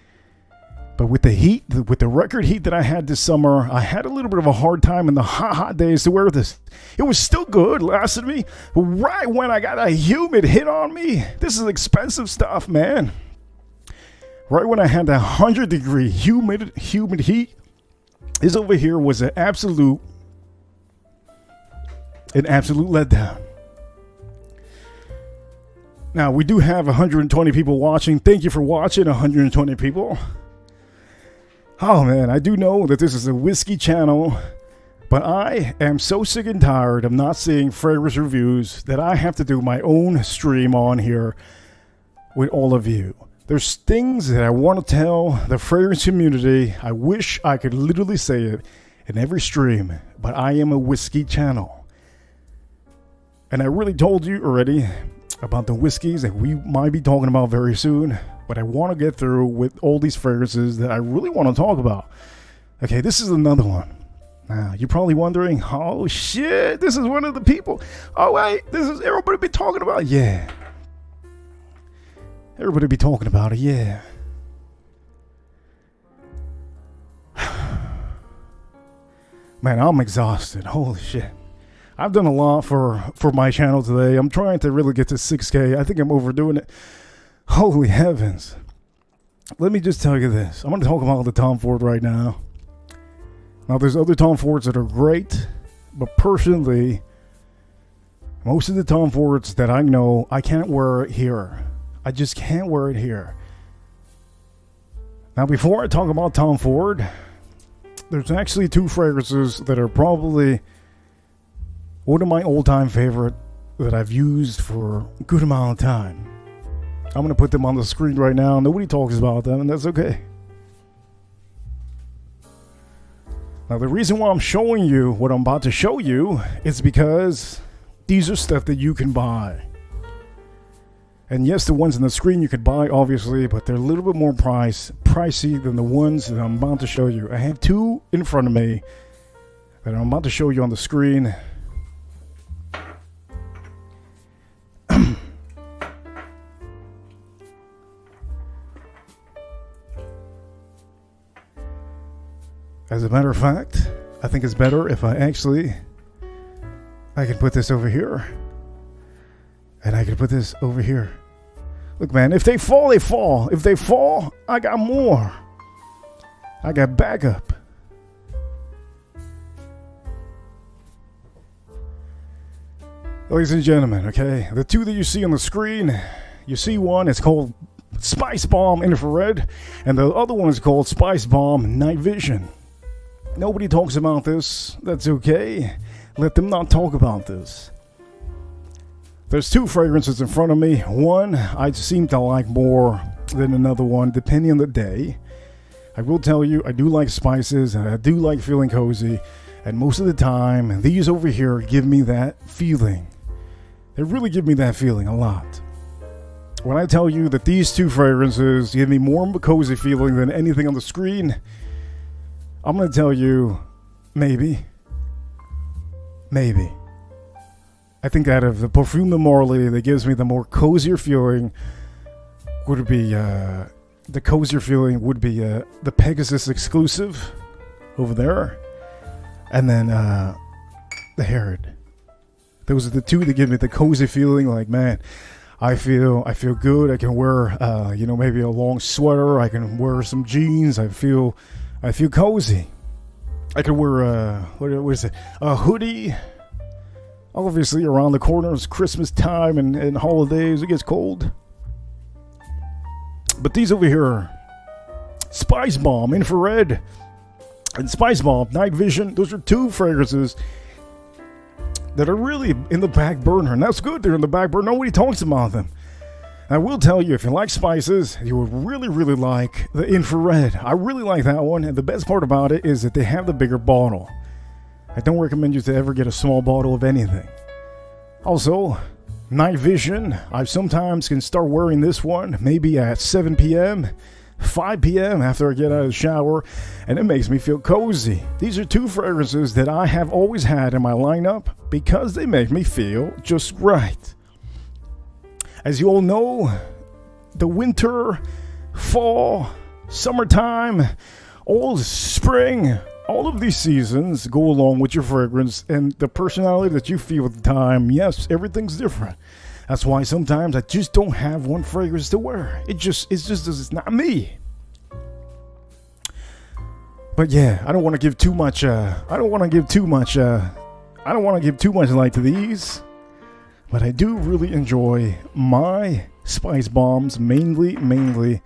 But with the heat, with the record heat that I had this summer, I had a little bit of a hard time in the hot days to wear this. It was still good, lasted me. But right when I got a humid hit on me, this is expensive stuff, man. Right when I had that 100-degree humid heat, this over here was an absolute letdown. Now, we do have 120 people watching. Thank you for watching, 120 people. Oh man, I do know that this is a whiskey channel, but I am so sick and tired of not seeing fragrance reviews that I have to do my own stream on here with all of you. There's things that I want to tell the fragrance community. I wish I could literally say it in every stream, but I am a whiskey channel. And I really told you already about the whiskeys that we might be talking about very soon. But I want to get through with all these fragrances that I really want to talk about. Okay, this is another one. Now, you're probably wondering, oh shit, this is one of the people. Oh wait, this is everybody be talking about. Yeah. Everybody be talking about it, yeah. Man, I'm exhausted. Holy shit. I've done a lot for my channel today. I'm trying to really get to 6K. I think I'm overdoing it. Holy heavens. Let me just tell you this. I'm going to talk about the Tom Ford right now. Now, there's other Tom Fords that are great, but personally, most of the Tom Fords that I know, I can't wear it here. I just can't wear it here. Now, before I talk about Tom Ford, there's actually two fragrances that are probably one of my all-time favorite that I've used for a good amount of time. I'm going to put them on the screen right now. Nobody talks about them, and that's okay. Now, the reason why I'm showing you what I'm about to show you is because these are stuff that you can buy. And yes, the ones on the screen you could buy, obviously, but they're a little bit more pricey than the ones that I'm about to show you. I have two in front of me that I'm about to show you on the screen. As a matter of fact, I think it's better if I can put this over here. And I can put this over here. Look, man, if they fall, they fall. If they fall, I got more. I got backup. Ladies and gentlemen, okay, the two that you see on the screen, you see one, it's called Spice Bomb Infrared, and the other one is called Spice Bomb Night Vision. Nobody talks about this. That's okay. Let them not talk about this. There's two fragrances in front of me. One I seem to like more than another one, depending on the day. I will tell you, I do like spices, and I do like feeling cozy. And most of the time, these over here give me that feeling. They really give me that feeling a lot. When I tell you that these two fragrances give me more of a cozy feeling than anything on the screen, I'm going to tell you, maybe. I think out of the Parfum de Marly that gives me the more cozier feeling would be, the Pegasus exclusive over there. And then the Herod. Those are the two that give me the cozy feeling. Like, man, I feel good. I can wear, maybe a long sweater. I can wear some jeans. I feel cozy. I could wear a hoodie. Obviously, around the corner is Christmas time and holidays. It gets cold. But these over here, Spice Bomb Infrared and Spice Bomb Night Vision, those are two fragrances that are really in the back burner. And that's good. They're in the back burner. Nobody talks about them. I will tell you, if you like spices, you would really, really like the Infrared. I really like that one. And the best part about it is that they have the bigger bottle. I don't recommend you to ever get a small bottle of anything. Also, Night Vision. I sometimes can start wearing this one maybe at 7 p.m., 5 p.m. after I get out of the shower, and it makes me feel cozy. These are two fragrances that I have always had in my lineup because they make me feel just right. As you all know, the winter, fall, summertime, all spring, all of these seasons go along with your fragrance and the personality that you feel at the time. Yes, everything's different. That's why sometimes I just don't have one fragrance to wear. It's not me. But yeah, I don't want to give too much. I don't want to give too much light to these. But I do really enjoy my spice bombs, mainly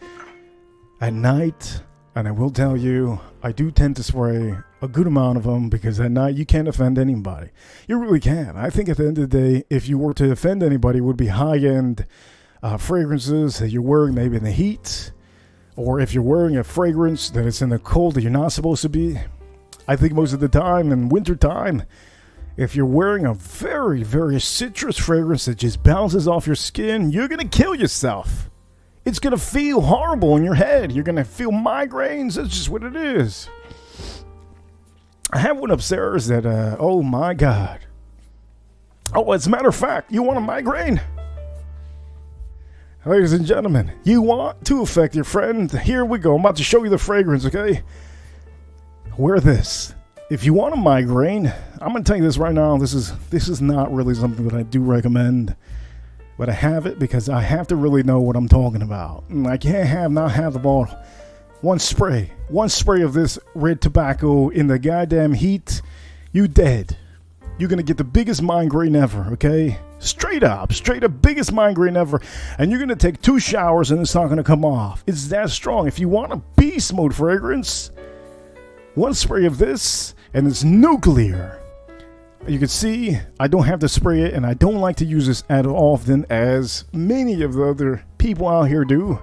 at night. And I will tell you, I do tend to spray a good amount of them because at night you can't offend anybody. You really can't. I think at the end of the day, if you were to offend anybody, it would be high-end fragrances that you're wearing maybe in the heat, or if you're wearing a fragrance that is in the cold that you're not supposed to be. I think most of the time in winter time, if you're wearing a very, very citrus fragrance that just bounces off your skin, you're going to kill yourself. It's going to feel horrible in your head. You're going to feel migraines. That's just what it is. I have one upstairs that, oh my God. Oh, as a matter of fact, you want a migraine? Ladies and gentlemen, you want to affect your friend? Here we go. I'm about to show you the fragrance, okay? Wear this. If you want a migraine, I'm going to tell you this right now. This is not really something that I do recommend. But I have it because I have to really know what I'm talking about. And I can't not have the bottle. One spray of this red tobacco in the goddamn heat, you dead. You're going to get the biggest migraine ever, okay? Straight up biggest migraine ever. And you're going to take 2 showers and it's not going to come off. It's that strong. If you want a beast mode fragrance, one spray of this and it's nuclear. You can see I don't have to spray it, and I don't like to use this as often as many of the other people out here do.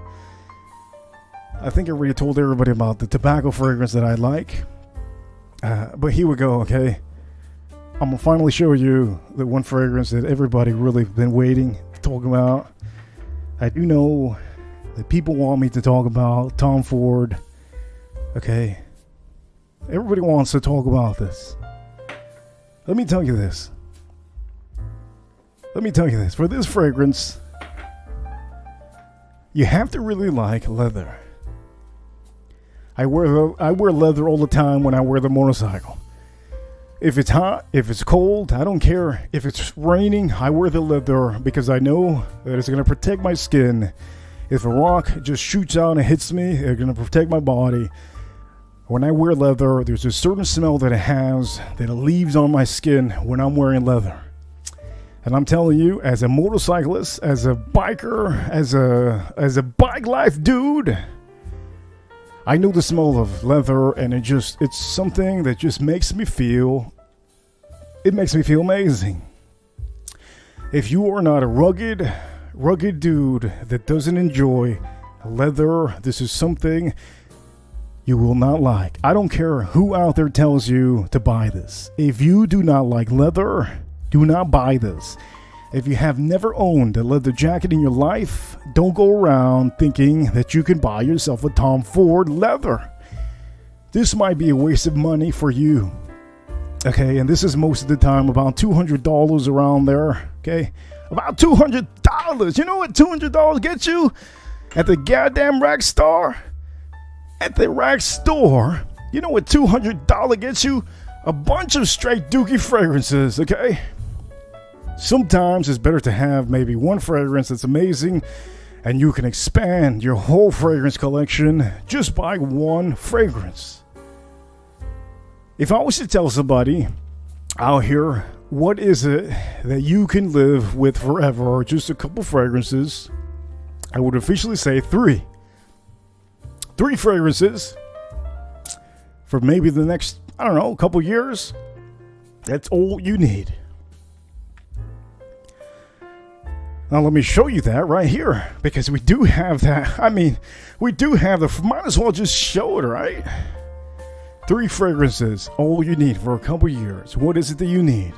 I think I already told everybody about the tobacco fragrance that I like. But here we go, okay? I'm going to finally show you the one fragrance that everybody really been waiting to talk about. I do know that people want me to talk about Tom Ford. Okay? Everybody wants to talk about this. Let me tell you this. For this fragrance, you have to really like leather. I wear leather all the time when I wear the motorcycle. If it's hot, if it's cold, I don't care. If it's raining, I wear the leather because I know that it's going to protect my skin. If a rock just shoots out and hits me, it's going to protect my body. When I wear leather, there's a certain smell that it has that it leaves on my skin when I'm wearing leather. And I'm telling you, as a motorcyclist, as a biker, as a bike life dude, I know the smell of leather, and it's something that just makes me feel amazing. If you are not a rugged dude that doesn't enjoy leather, this is something you will not like. I don't care who out there tells you to buy this. If you do not like leather, do not buy this. If you have never owned a leather jacket in your life, don't go around thinking that you can buy yourself a Tom Ford leather. This might be a waste of money for you. Okay, and this is most of the time about $200 around there. Okay, about $200. You know what $200 gets you at the goddamn rack store? At the rack store, you know what $200 gets you? A bunch of straight dookie fragrances, okay? Sometimes it's better to have maybe one fragrance that's amazing, and you can expand your whole fragrance collection just by one fragrance. If I was to tell somebody out here, what is it that you can live with forever, or just a couple fragrances, I would officially say 3. 3 fragrances for maybe the next, I don't know, couple years. That's all you need. Now let me show you that right here, because we do have that. I mean, we do have might as well just show it, right? 3 fragrances, all you need for a couple years. What is it that you need?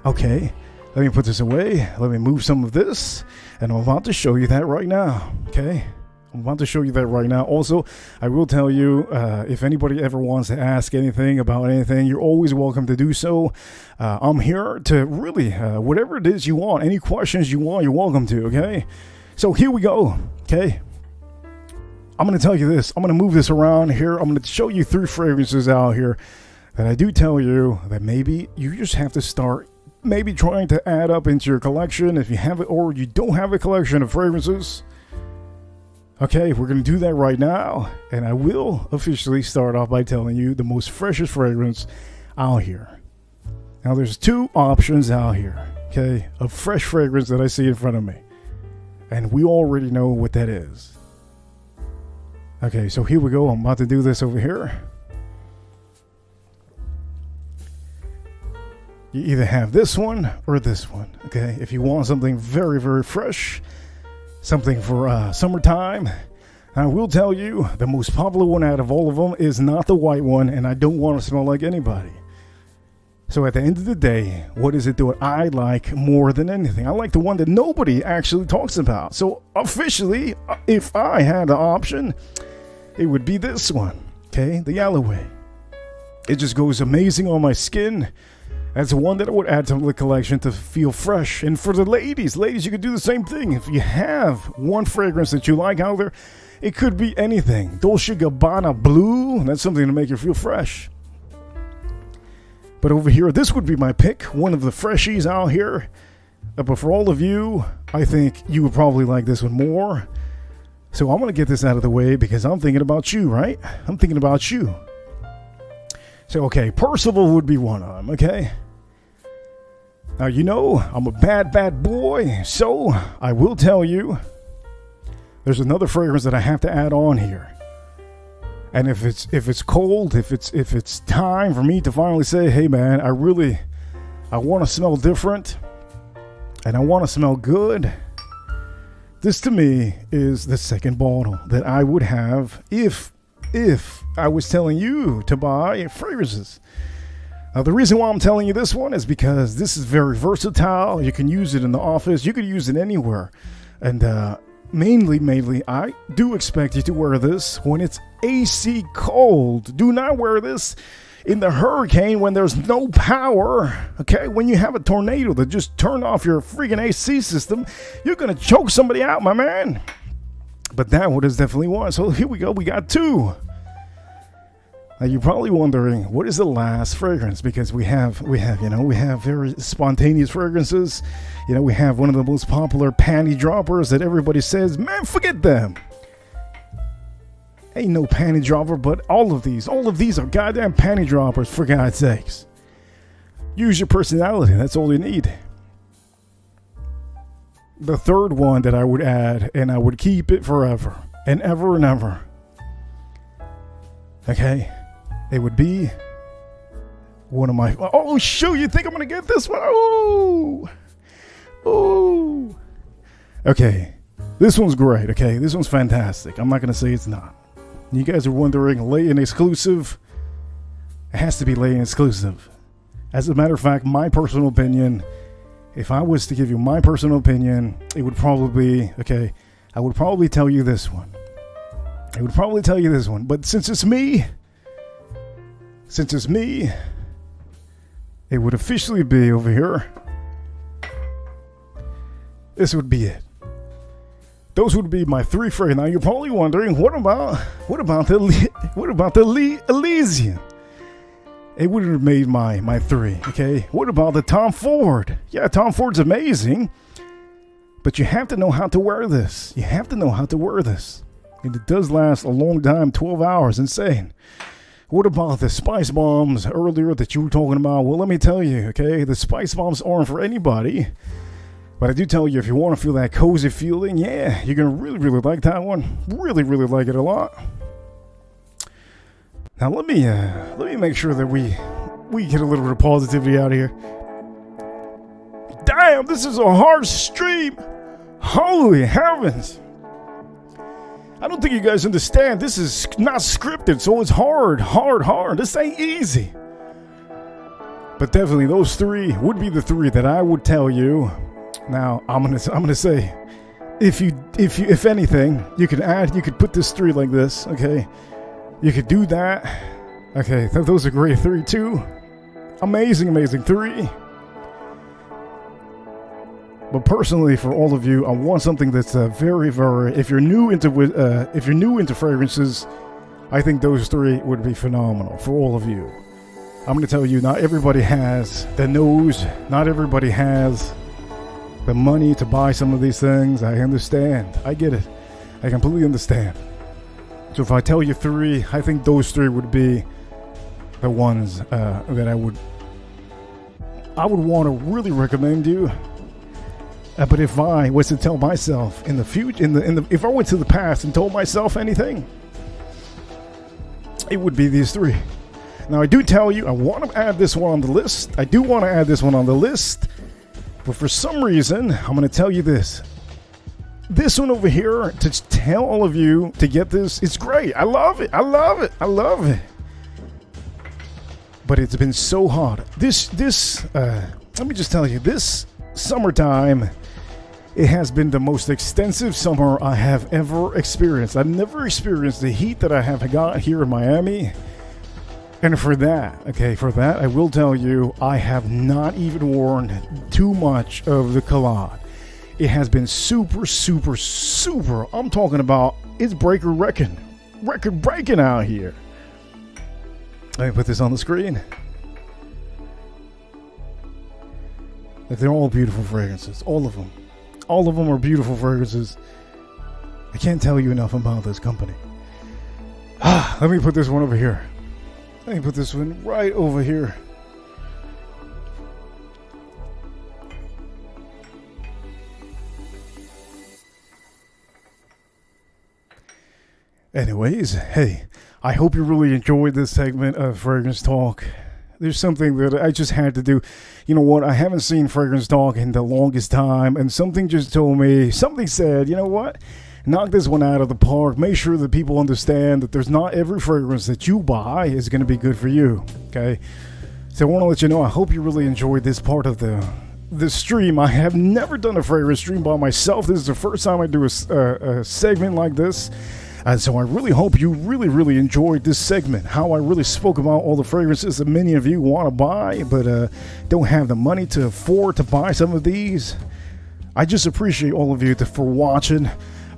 Okay, let me put this away. Let me move some of this, and I'm about to show you that right now, okay? I'm about to show you that right now. Also, I will tell you, if anybody ever wants to ask anything about anything, you're always welcome to do so. I'm here to really, whatever it is you want, any questions you want, you're welcome to, okay? So here we go, okay? I'm going to tell you this. I'm going to move this around here. I'm going to show you 3 fragrances out here that I do tell you that maybe you just have to start maybe trying to add up into your collection if you have it, or you don't have a collection of fragrances. Okay, we're going to do that right now. And I will officially start off by telling you the most freshest fragrance out here. Now, there's 2 options out here, okay, of fresh fragrance that I see in front of me. And we already know what that is. Okay, so here we go. I'm about to do this over here. You either have this one or this one, okay? If you want something very, very fresh, something for summertime, I will tell you the most popular one out of all of them is not the white one, and I don't want to smell like anybody. So at the end of the day, what is it that I like more than anything? I like the one that nobody actually talks about. So officially, if I had the option, it would be this one, okay? The Yellowway. It just goes amazing on my skin. That's the one that I would add to the collection to feel fresh. And for the ladies, you could do the same thing. If you have one fragrance that you like out there, it could be anything. Dolce & Gabbana Blue, that's something to make you feel fresh. But over here, this would be my pick, one of the freshies out here. But for all of you, I think you would probably like this one more. So I'm going to get this out of the way because I'm thinking about you, right? I'm thinking about you. So, okay, Percival would be one of them, okay? Now, you know, I'm a bad, bad boy, so I will tell you there's another fragrance that I have to add on here. And if it's cold, if it's time for me to finally say, hey, man, I want to smell different and I want to smell good, this to me is the second bottle that I would have if I was telling you to buy fragrances. Now, the reason why I'm telling you this one is because this is very versatile. You can use it in the office. You could use it anywhere. And mainly, I do expect you to wear this when it's AC cold. Do not wear this in the hurricane when there's no power. Okay, when you have a tornado that just turned off your freaking AC system, you're going to choke somebody out, my man. But that one is definitely one. So here we go. We got 2. Now you're probably wondering, what is the last fragrance? Because we have very spontaneous fragrances. You know, we have one of the most popular panty droppers that everybody says, man, forget them. Ain't no panty dropper, but all of these are goddamn panty droppers, for God's sakes. Use your personality. That's all you need. The third one that I would add, and I would keep it forever and ever and ever. Okay, it would be one of my. Oh shoot! You think I'm gonna get this one? Oh. Okay, this one's great. Okay, this one's fantastic. I'm not gonna say it's not. You guys are wondering, Lay-In exclusive? It has to be Lay-In exclusive. As a matter of fact, my personal opinion, if I was to give you my personal opinion, it would probably be, okay, I would probably tell you this one. But since it's me, it would officially be over here. This would be it. Those would be my 3 fragrances. Now you're probably wondering, what about the Elysian? It wouldn't have made my 3. Okay. What about the Tom Ford? Yeah, Tom Ford's amazing, but you have to know how to wear this. And it does last a long time, 12 hours, insane. What about the Spice Bombs earlier that you were talking about? Well, let me tell you, okay, the Spice Bombs aren't for anybody. But I do tell you, if you want to feel that cozy feeling, yeah, you're going to really, really like that one. Really, really like it a lot. Now, let me make sure that we get a little bit of positivity out of here. Damn, this is a hard stream. Holy heavens. I don't think you guys understand. This is not scripted, so it's hard. This ain't easy. But definitely those 3 would be the 3 that I would tell you. Now, I'm gonna say, if anything, you could put this 3 like this, okay? You could do that. Okay, those are great 3 too. Amazing 3. But personally, for all of you, I want something that's very, very. If you're new into fragrances, I think those three would be phenomenal for all of you. I'm going to tell you, not everybody has the nose, not everybody has the money to buy some of these things. I understand. I get it. I completely understand. So if I tell you three, I think those three would be the ones that I would want to really recommend you. But if I was to tell myself in the future, if I went to the past and told myself anything, it would be these three. Now I do tell you, I want to add this one on the list. I do want to add this one on the list, but for some reason, I'm going to tell you this. This one over here, to tell all of you to get this, it's great. I love it. I love it. I love it. But it's been so hot. Let me just tell you, this summertime, it has been the most extensive summer I have ever experienced. I've never experienced the heat that I have got here in Miami. And for that, I will tell you, I have not even worn too much of the cologne. It has been super, super, super. I'm talking about, it's record breaking out here. Let me put this on the screen. They're all beautiful fragrances, all of them. All of them are beautiful fragrances. I can't tell you enough about this company. Let me put this one over here. Let me put this one right over here. Anyways, hey, I hope you really enjoyed this segment of Fragrance Talk. There's something that I just had to do. You know what? I haven't seen Fragrance Talk in the longest time, and something just told me, something said, you know what? Knock this one out of the park. Make sure that people understand that there's not every fragrance that you buy is going to be good for you. Okay? So I want to let you know, I hope you really enjoyed this part of the stream. I have never done a fragrance stream by myself. This is the first time I do a segment like this. And so I really hope you really enjoyed this segment, how I really spoke about all the fragrances that many of you want to buy, but don't have the money to afford to buy some of these. I just appreciate all of you for watching,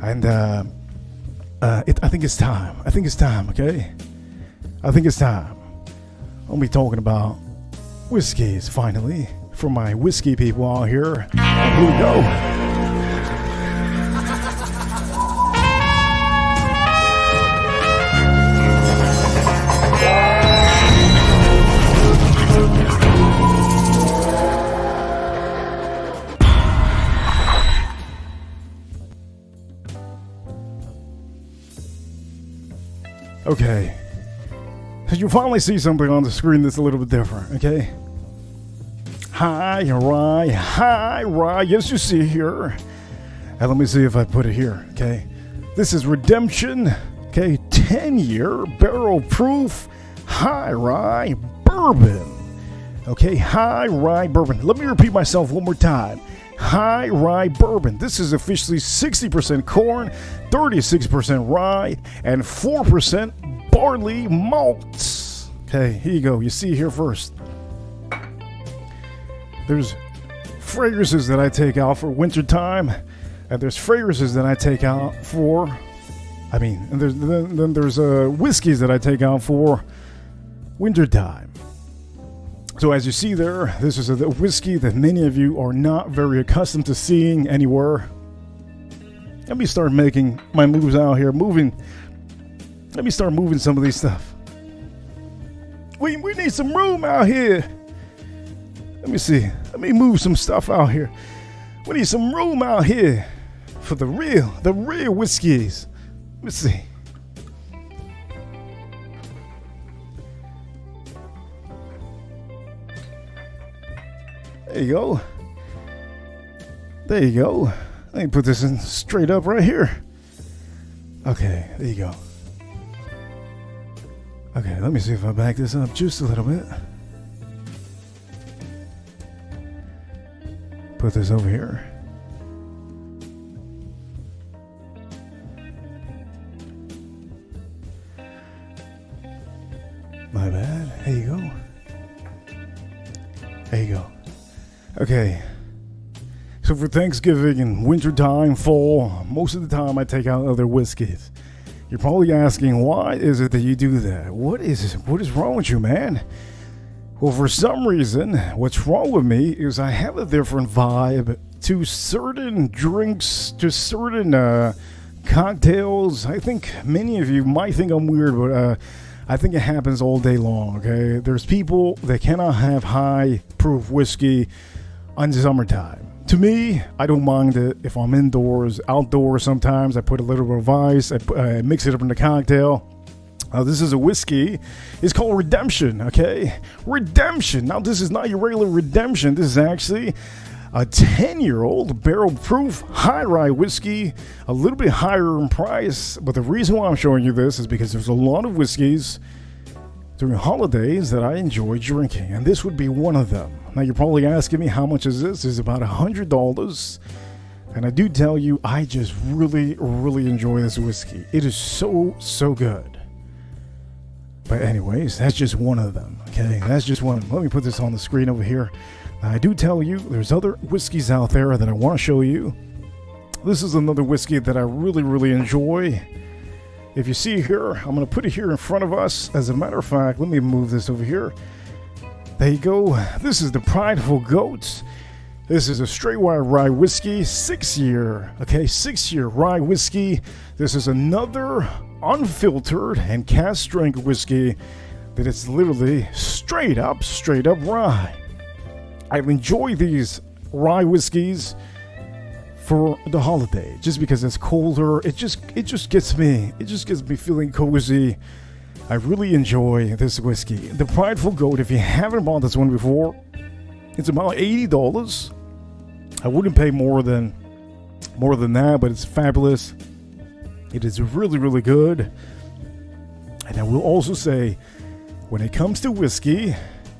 and I think it's time. I think it's time, okay? I think it's time. I'll be talking about whiskeys, finally, for my whiskey people out here. Here we go. Okay, so you finally see something on the screen that's a little bit different, okay? Hi, rye, yes, you see here. And let me see if I put it here, okay? This is Redemption, okay? 10-year barrel proof high rye bourbon, okay? High rye bourbon. Let me repeat myself one more time. High rye bourbon. This is officially 60% corn, 36% rye, and 4% barley malts. Okay, here you go. You see here first. There's fragrances that I take out for wintertime, and there's fragrances that I take out for, and there's whiskeys that I take out for wintertime. So as you see there, this is a whiskey that many of you are not very accustomed to seeing anywhere. Let me start making my moves out here, Let me start moving some of these stuff. We need some room out here. Let me see. Let me move some stuff out here. We need some room out here for the real whiskeys. Let me see. There you go. There you go. Let me put this in straight up right here. Okay, there you go. Okay, let me see if I back this up just a little bit. Put this over here. My bad. There you go. There you go. Okay. So So for Thanksgiving and wintertime, fall, most of the time I take out other whiskeys. You're probably asking, why is it that you do that? What is wrong with you, man? Well, for some reason, what's wrong with me is I have a different vibe to certain drinks, to certain cocktails. I think many of you might think I'm weird, but I think it happens all day long, okay? There's people that cannot have high proof whiskey on summertime. To me, I don't mind it if I'm indoors, outdoors sometimes. I put a little bit of ice, I mix it up in the cocktail. This is a whiskey. It's called Redemption, okay? Redemption. Now, this is not your regular Redemption. This is actually a 10-year-old barrel-proof high-rye whiskey, a little bit higher in price. But the reason why I'm showing you this is because there's a lot of whiskeys during holidays that I enjoy drinking, and this would be one of them. Now, you're probably asking me, how much is this? It's about $100. And I do tell you, I just really, really enjoy this whiskey. It is so, so good. But anyways, that's just one of them, okay? That's just one of them. Let me put this on the screen over here. Now, I do tell you, there's other whiskeys out there that I want to show you. This is another whiskey that I really, really enjoy. If you see here, I'm going to put it here in front of us. As a matter of fact, let me move this over here. There you go. This is the Prideful Goat. This is a straight white rye whiskey, 6-year rye whiskey. This is another unfiltered and cask strength whiskey that is literally straight up rye. I've enjoyed these rye whiskeys for the holiday just because it's colder. It just gets me feeling cozy. I really enjoy this whiskey. The Prideful Goat, if you haven't bought this one before, it's about $80. I wouldn't pay more than that, but it's fabulous. It is really, really good. And I will also say, when it comes to whiskey,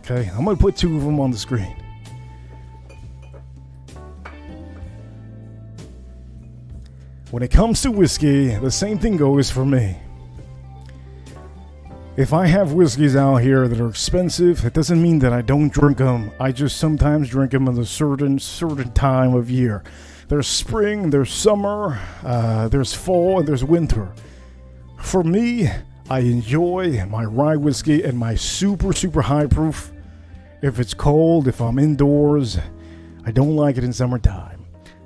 okay, I'm going to put two of them on the screen. When it comes to whiskey, the same thing goes for me. If I have whiskeys out here that are expensive, it doesn't mean that I don't drink them. I just sometimes drink them at a certain time of year. There's spring, there's summer, there's fall, and there's winter. For me, I enjoy my rye whiskey and my super, super high proof. If it's cold, if I'm indoors, I don't like it in summertime.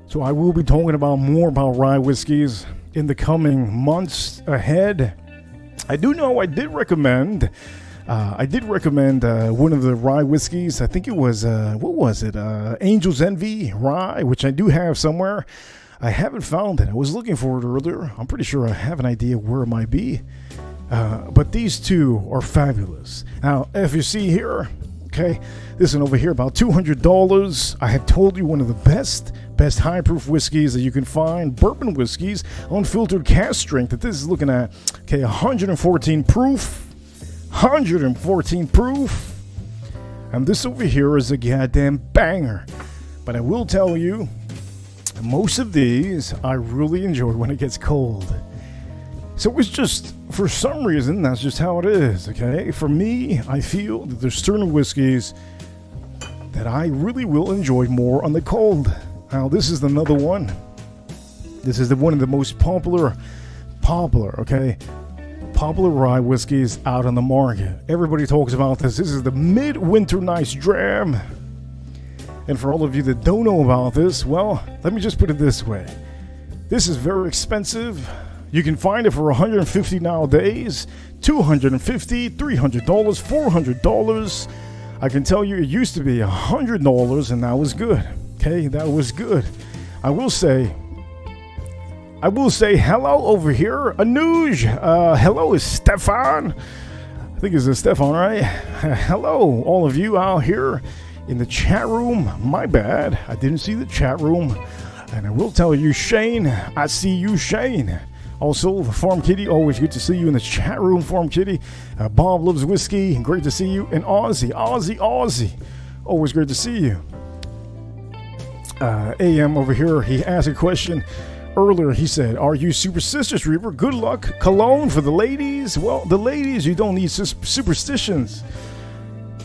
So I will be talking about more about rye whiskeys in the coming months ahead. I do know I did recommend one of the rye whiskeys. I think it was, what was it? Angel's Envy Rye, which I do have somewhere. I haven't found it. I was looking for it earlier. I'm pretty sure I have an idea where it might be. But these two are fabulous. Now, if you see here, okay, this one over here, about $200. I have told you one of the best high proof whiskeys that you can find, bourbon whiskeys, unfiltered cask strength, that this is looking at, okay, 114 proof, and this over here is a goddamn banger. But I will tell you, most of these I really enjoy when it gets cold. So it's just, for some reason, that's just how it is, okay? For me, I feel that there's certain whiskeys that I really will enjoy more on the cold. Now, this is another one. This is one of the most popular rye whiskeys out on the market. Everybody talks about this. This is the Midwinter Night's Dram. And for all of you that don't know about this, well, let me just put it this way. This is very expensive. You can find it for $150 nowadays, $250, $300, $400. I can tell you it used to be $100, and that was good. Okay, that was good. I will say hello over here, Anuj. Hello, is Stefan. I think it's Stefan, right? Hello, all of you out here in the chat room. My bad, I didn't see the chat room. And I will tell you, Shane, I see you, Shane. Also, Farm Kitty, always good to see you in the chat room, Farm Kitty. Bob Loves Whiskey, great to see you. And Aussie, always great to see you. AM over here, he asked a question earlier. He said, are you superstitious, Reaper? Good luck. Cologne for the ladies? Well, the ladies, you don't need superstitions.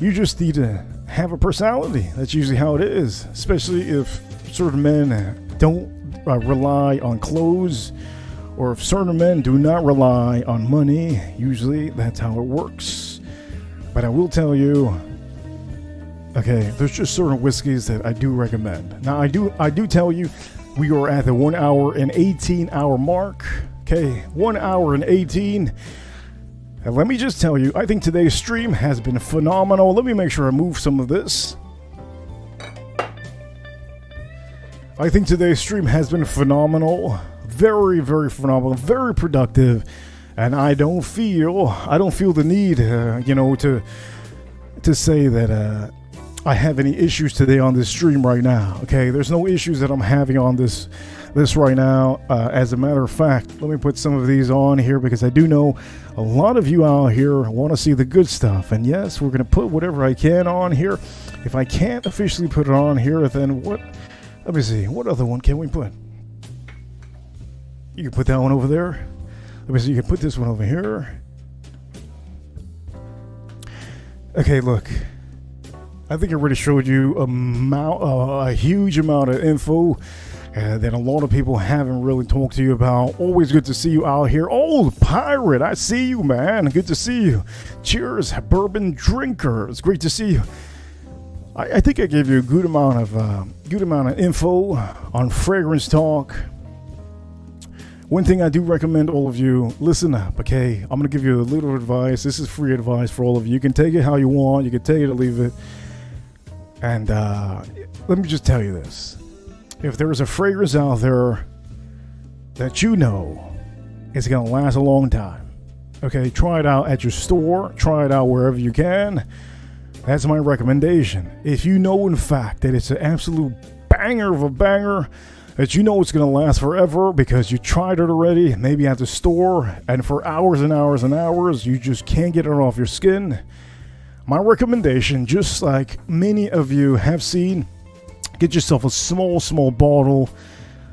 You just need to have a personality. That's usually how it is, especially if certain men don't rely on clothes, or if certain men do not rely on money, usually that's how it works. But I will tell you, okay, there's just certain whiskeys that I do recommend. Now, I do tell you, we are at the 1 hour and 18 hour mark. Okay, 1 hour and 18. And let me just tell you, I think today's stream has been phenomenal. Let me make sure I move some of this. I think today's stream has been phenomenal. Very, very phenomenal. Very productive. And I don't feel the need, to say that I have any issues today on this stream right now. Okay, there's no issues that I'm having on this right now. As a matter of fact, let me put some of these on here because I do know a lot of you out here want to see the good stuff. And yes, we're going to put whatever I can on here. If I can't officially put it on here, then what? Let me see. What other one can we put? You can put that one over there. Let me see. You can put this one over here. Okay, look. I think I already showed you a huge amount of info that a lot of people haven't really talked to you about. Always good to see you out here. Oh, Pirate, I see you, man. Good to see you. Cheers, bourbon drinker. It's great to see you. I think I gave you a good amount of info on fragrance talk. One thing I do recommend all of you, listen up, okay? I'm going to give you a little advice. This is free advice for all of you. You can take it how you want. You can take it or leave it. And let me just tell you this. If there is a fragrance out there that you know is going to last a long time, okay, try it out at your store. Try it out wherever you can. That's my recommendation. If you know, in fact, that it's an absolute banger of a banger, that you know it's going to last forever because you tried it already, maybe at the store, and for hours and hours and hours, you just can't get it off your skin, my recommendation, just like many of you have seen, get yourself a small bottle,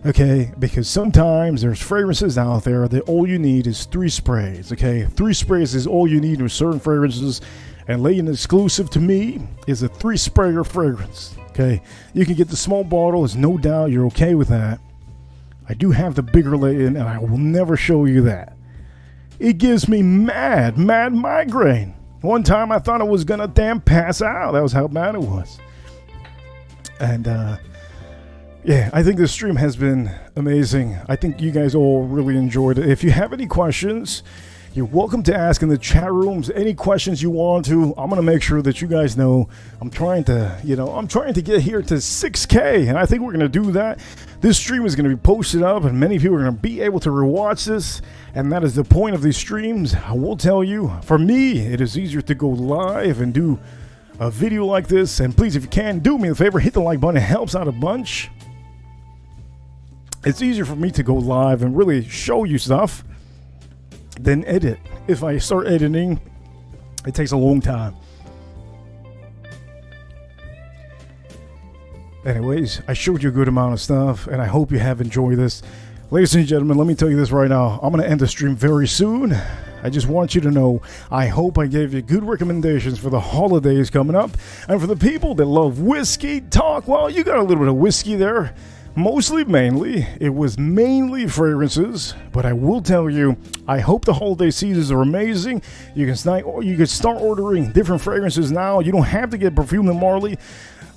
okay? Because sometimes there's fragrances out there that all you need is 3 sprays, okay? 3 sprays is all you need with certain fragrances. And laying exclusive to me is a 3 sprayer fragrance. Okay, you can get the small bottle. There's no doubt you're okay with that. I do have the bigger lay-in, and I will never show you that. It gives me mad migraine. One time I thought I was gonna damn pass out. That was how bad it was. And yeah, I think this stream has been amazing. I think you guys all really enjoyed it. If you have any questions, you're welcome to ask in the chat rooms. Any questions you want to. I'm gonna make sure that you guys know I'm trying to get here to 6K, and I think we're gonna do that. This stream is gonna be posted up, and many people are gonna be able to rewatch this, and that is the point of these streams. I will tell you, for me, it is easier to go live and do a video like this. And please, if you can, do me a favor, hit the like button. It helps out a bunch. It's easier for me to go live and really show you stuff than edit. If I start editing, it takes a long time. Anyways, I showed you a good amount of stuff, and I hope you have enjoyed this. Ladies and gentlemen, let me tell you this right now. I'm going to end the stream very soon. I just want you to know, I hope I gave you good recommendations for the holidays coming up. And for the people that love whiskey talk, well, you got a little bit of whiskey there. Mainly, it was mainly fragrances, but I will tell you, I hope the holiday seasons are amazing. You can start ordering different fragrances now. You don't have to get Perfume and Marley,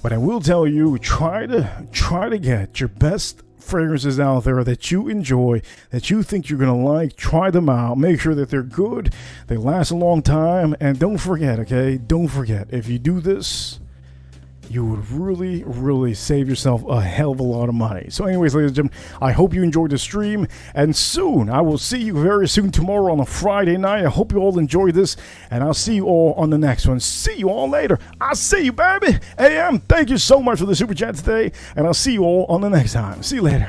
but I will tell you, try to get your best fragrances out there that you enjoy, that you think you're gonna like. Try them out. Make sure that they're good, they last a long time, and don't forget, okay? Don't forget, if you do this, you would really save yourself a hell of a lot of money. So anyways, ladies and gentlemen, I hope you enjoyed the stream, and soon, I will see you very soon tomorrow on a Friday night. I hope you all enjoyed this, and I'll see you all on the next one. See you all later. I'll see you, baby. AM, thank you so much for the super chat today, and I'll see you all on the next time. See you later.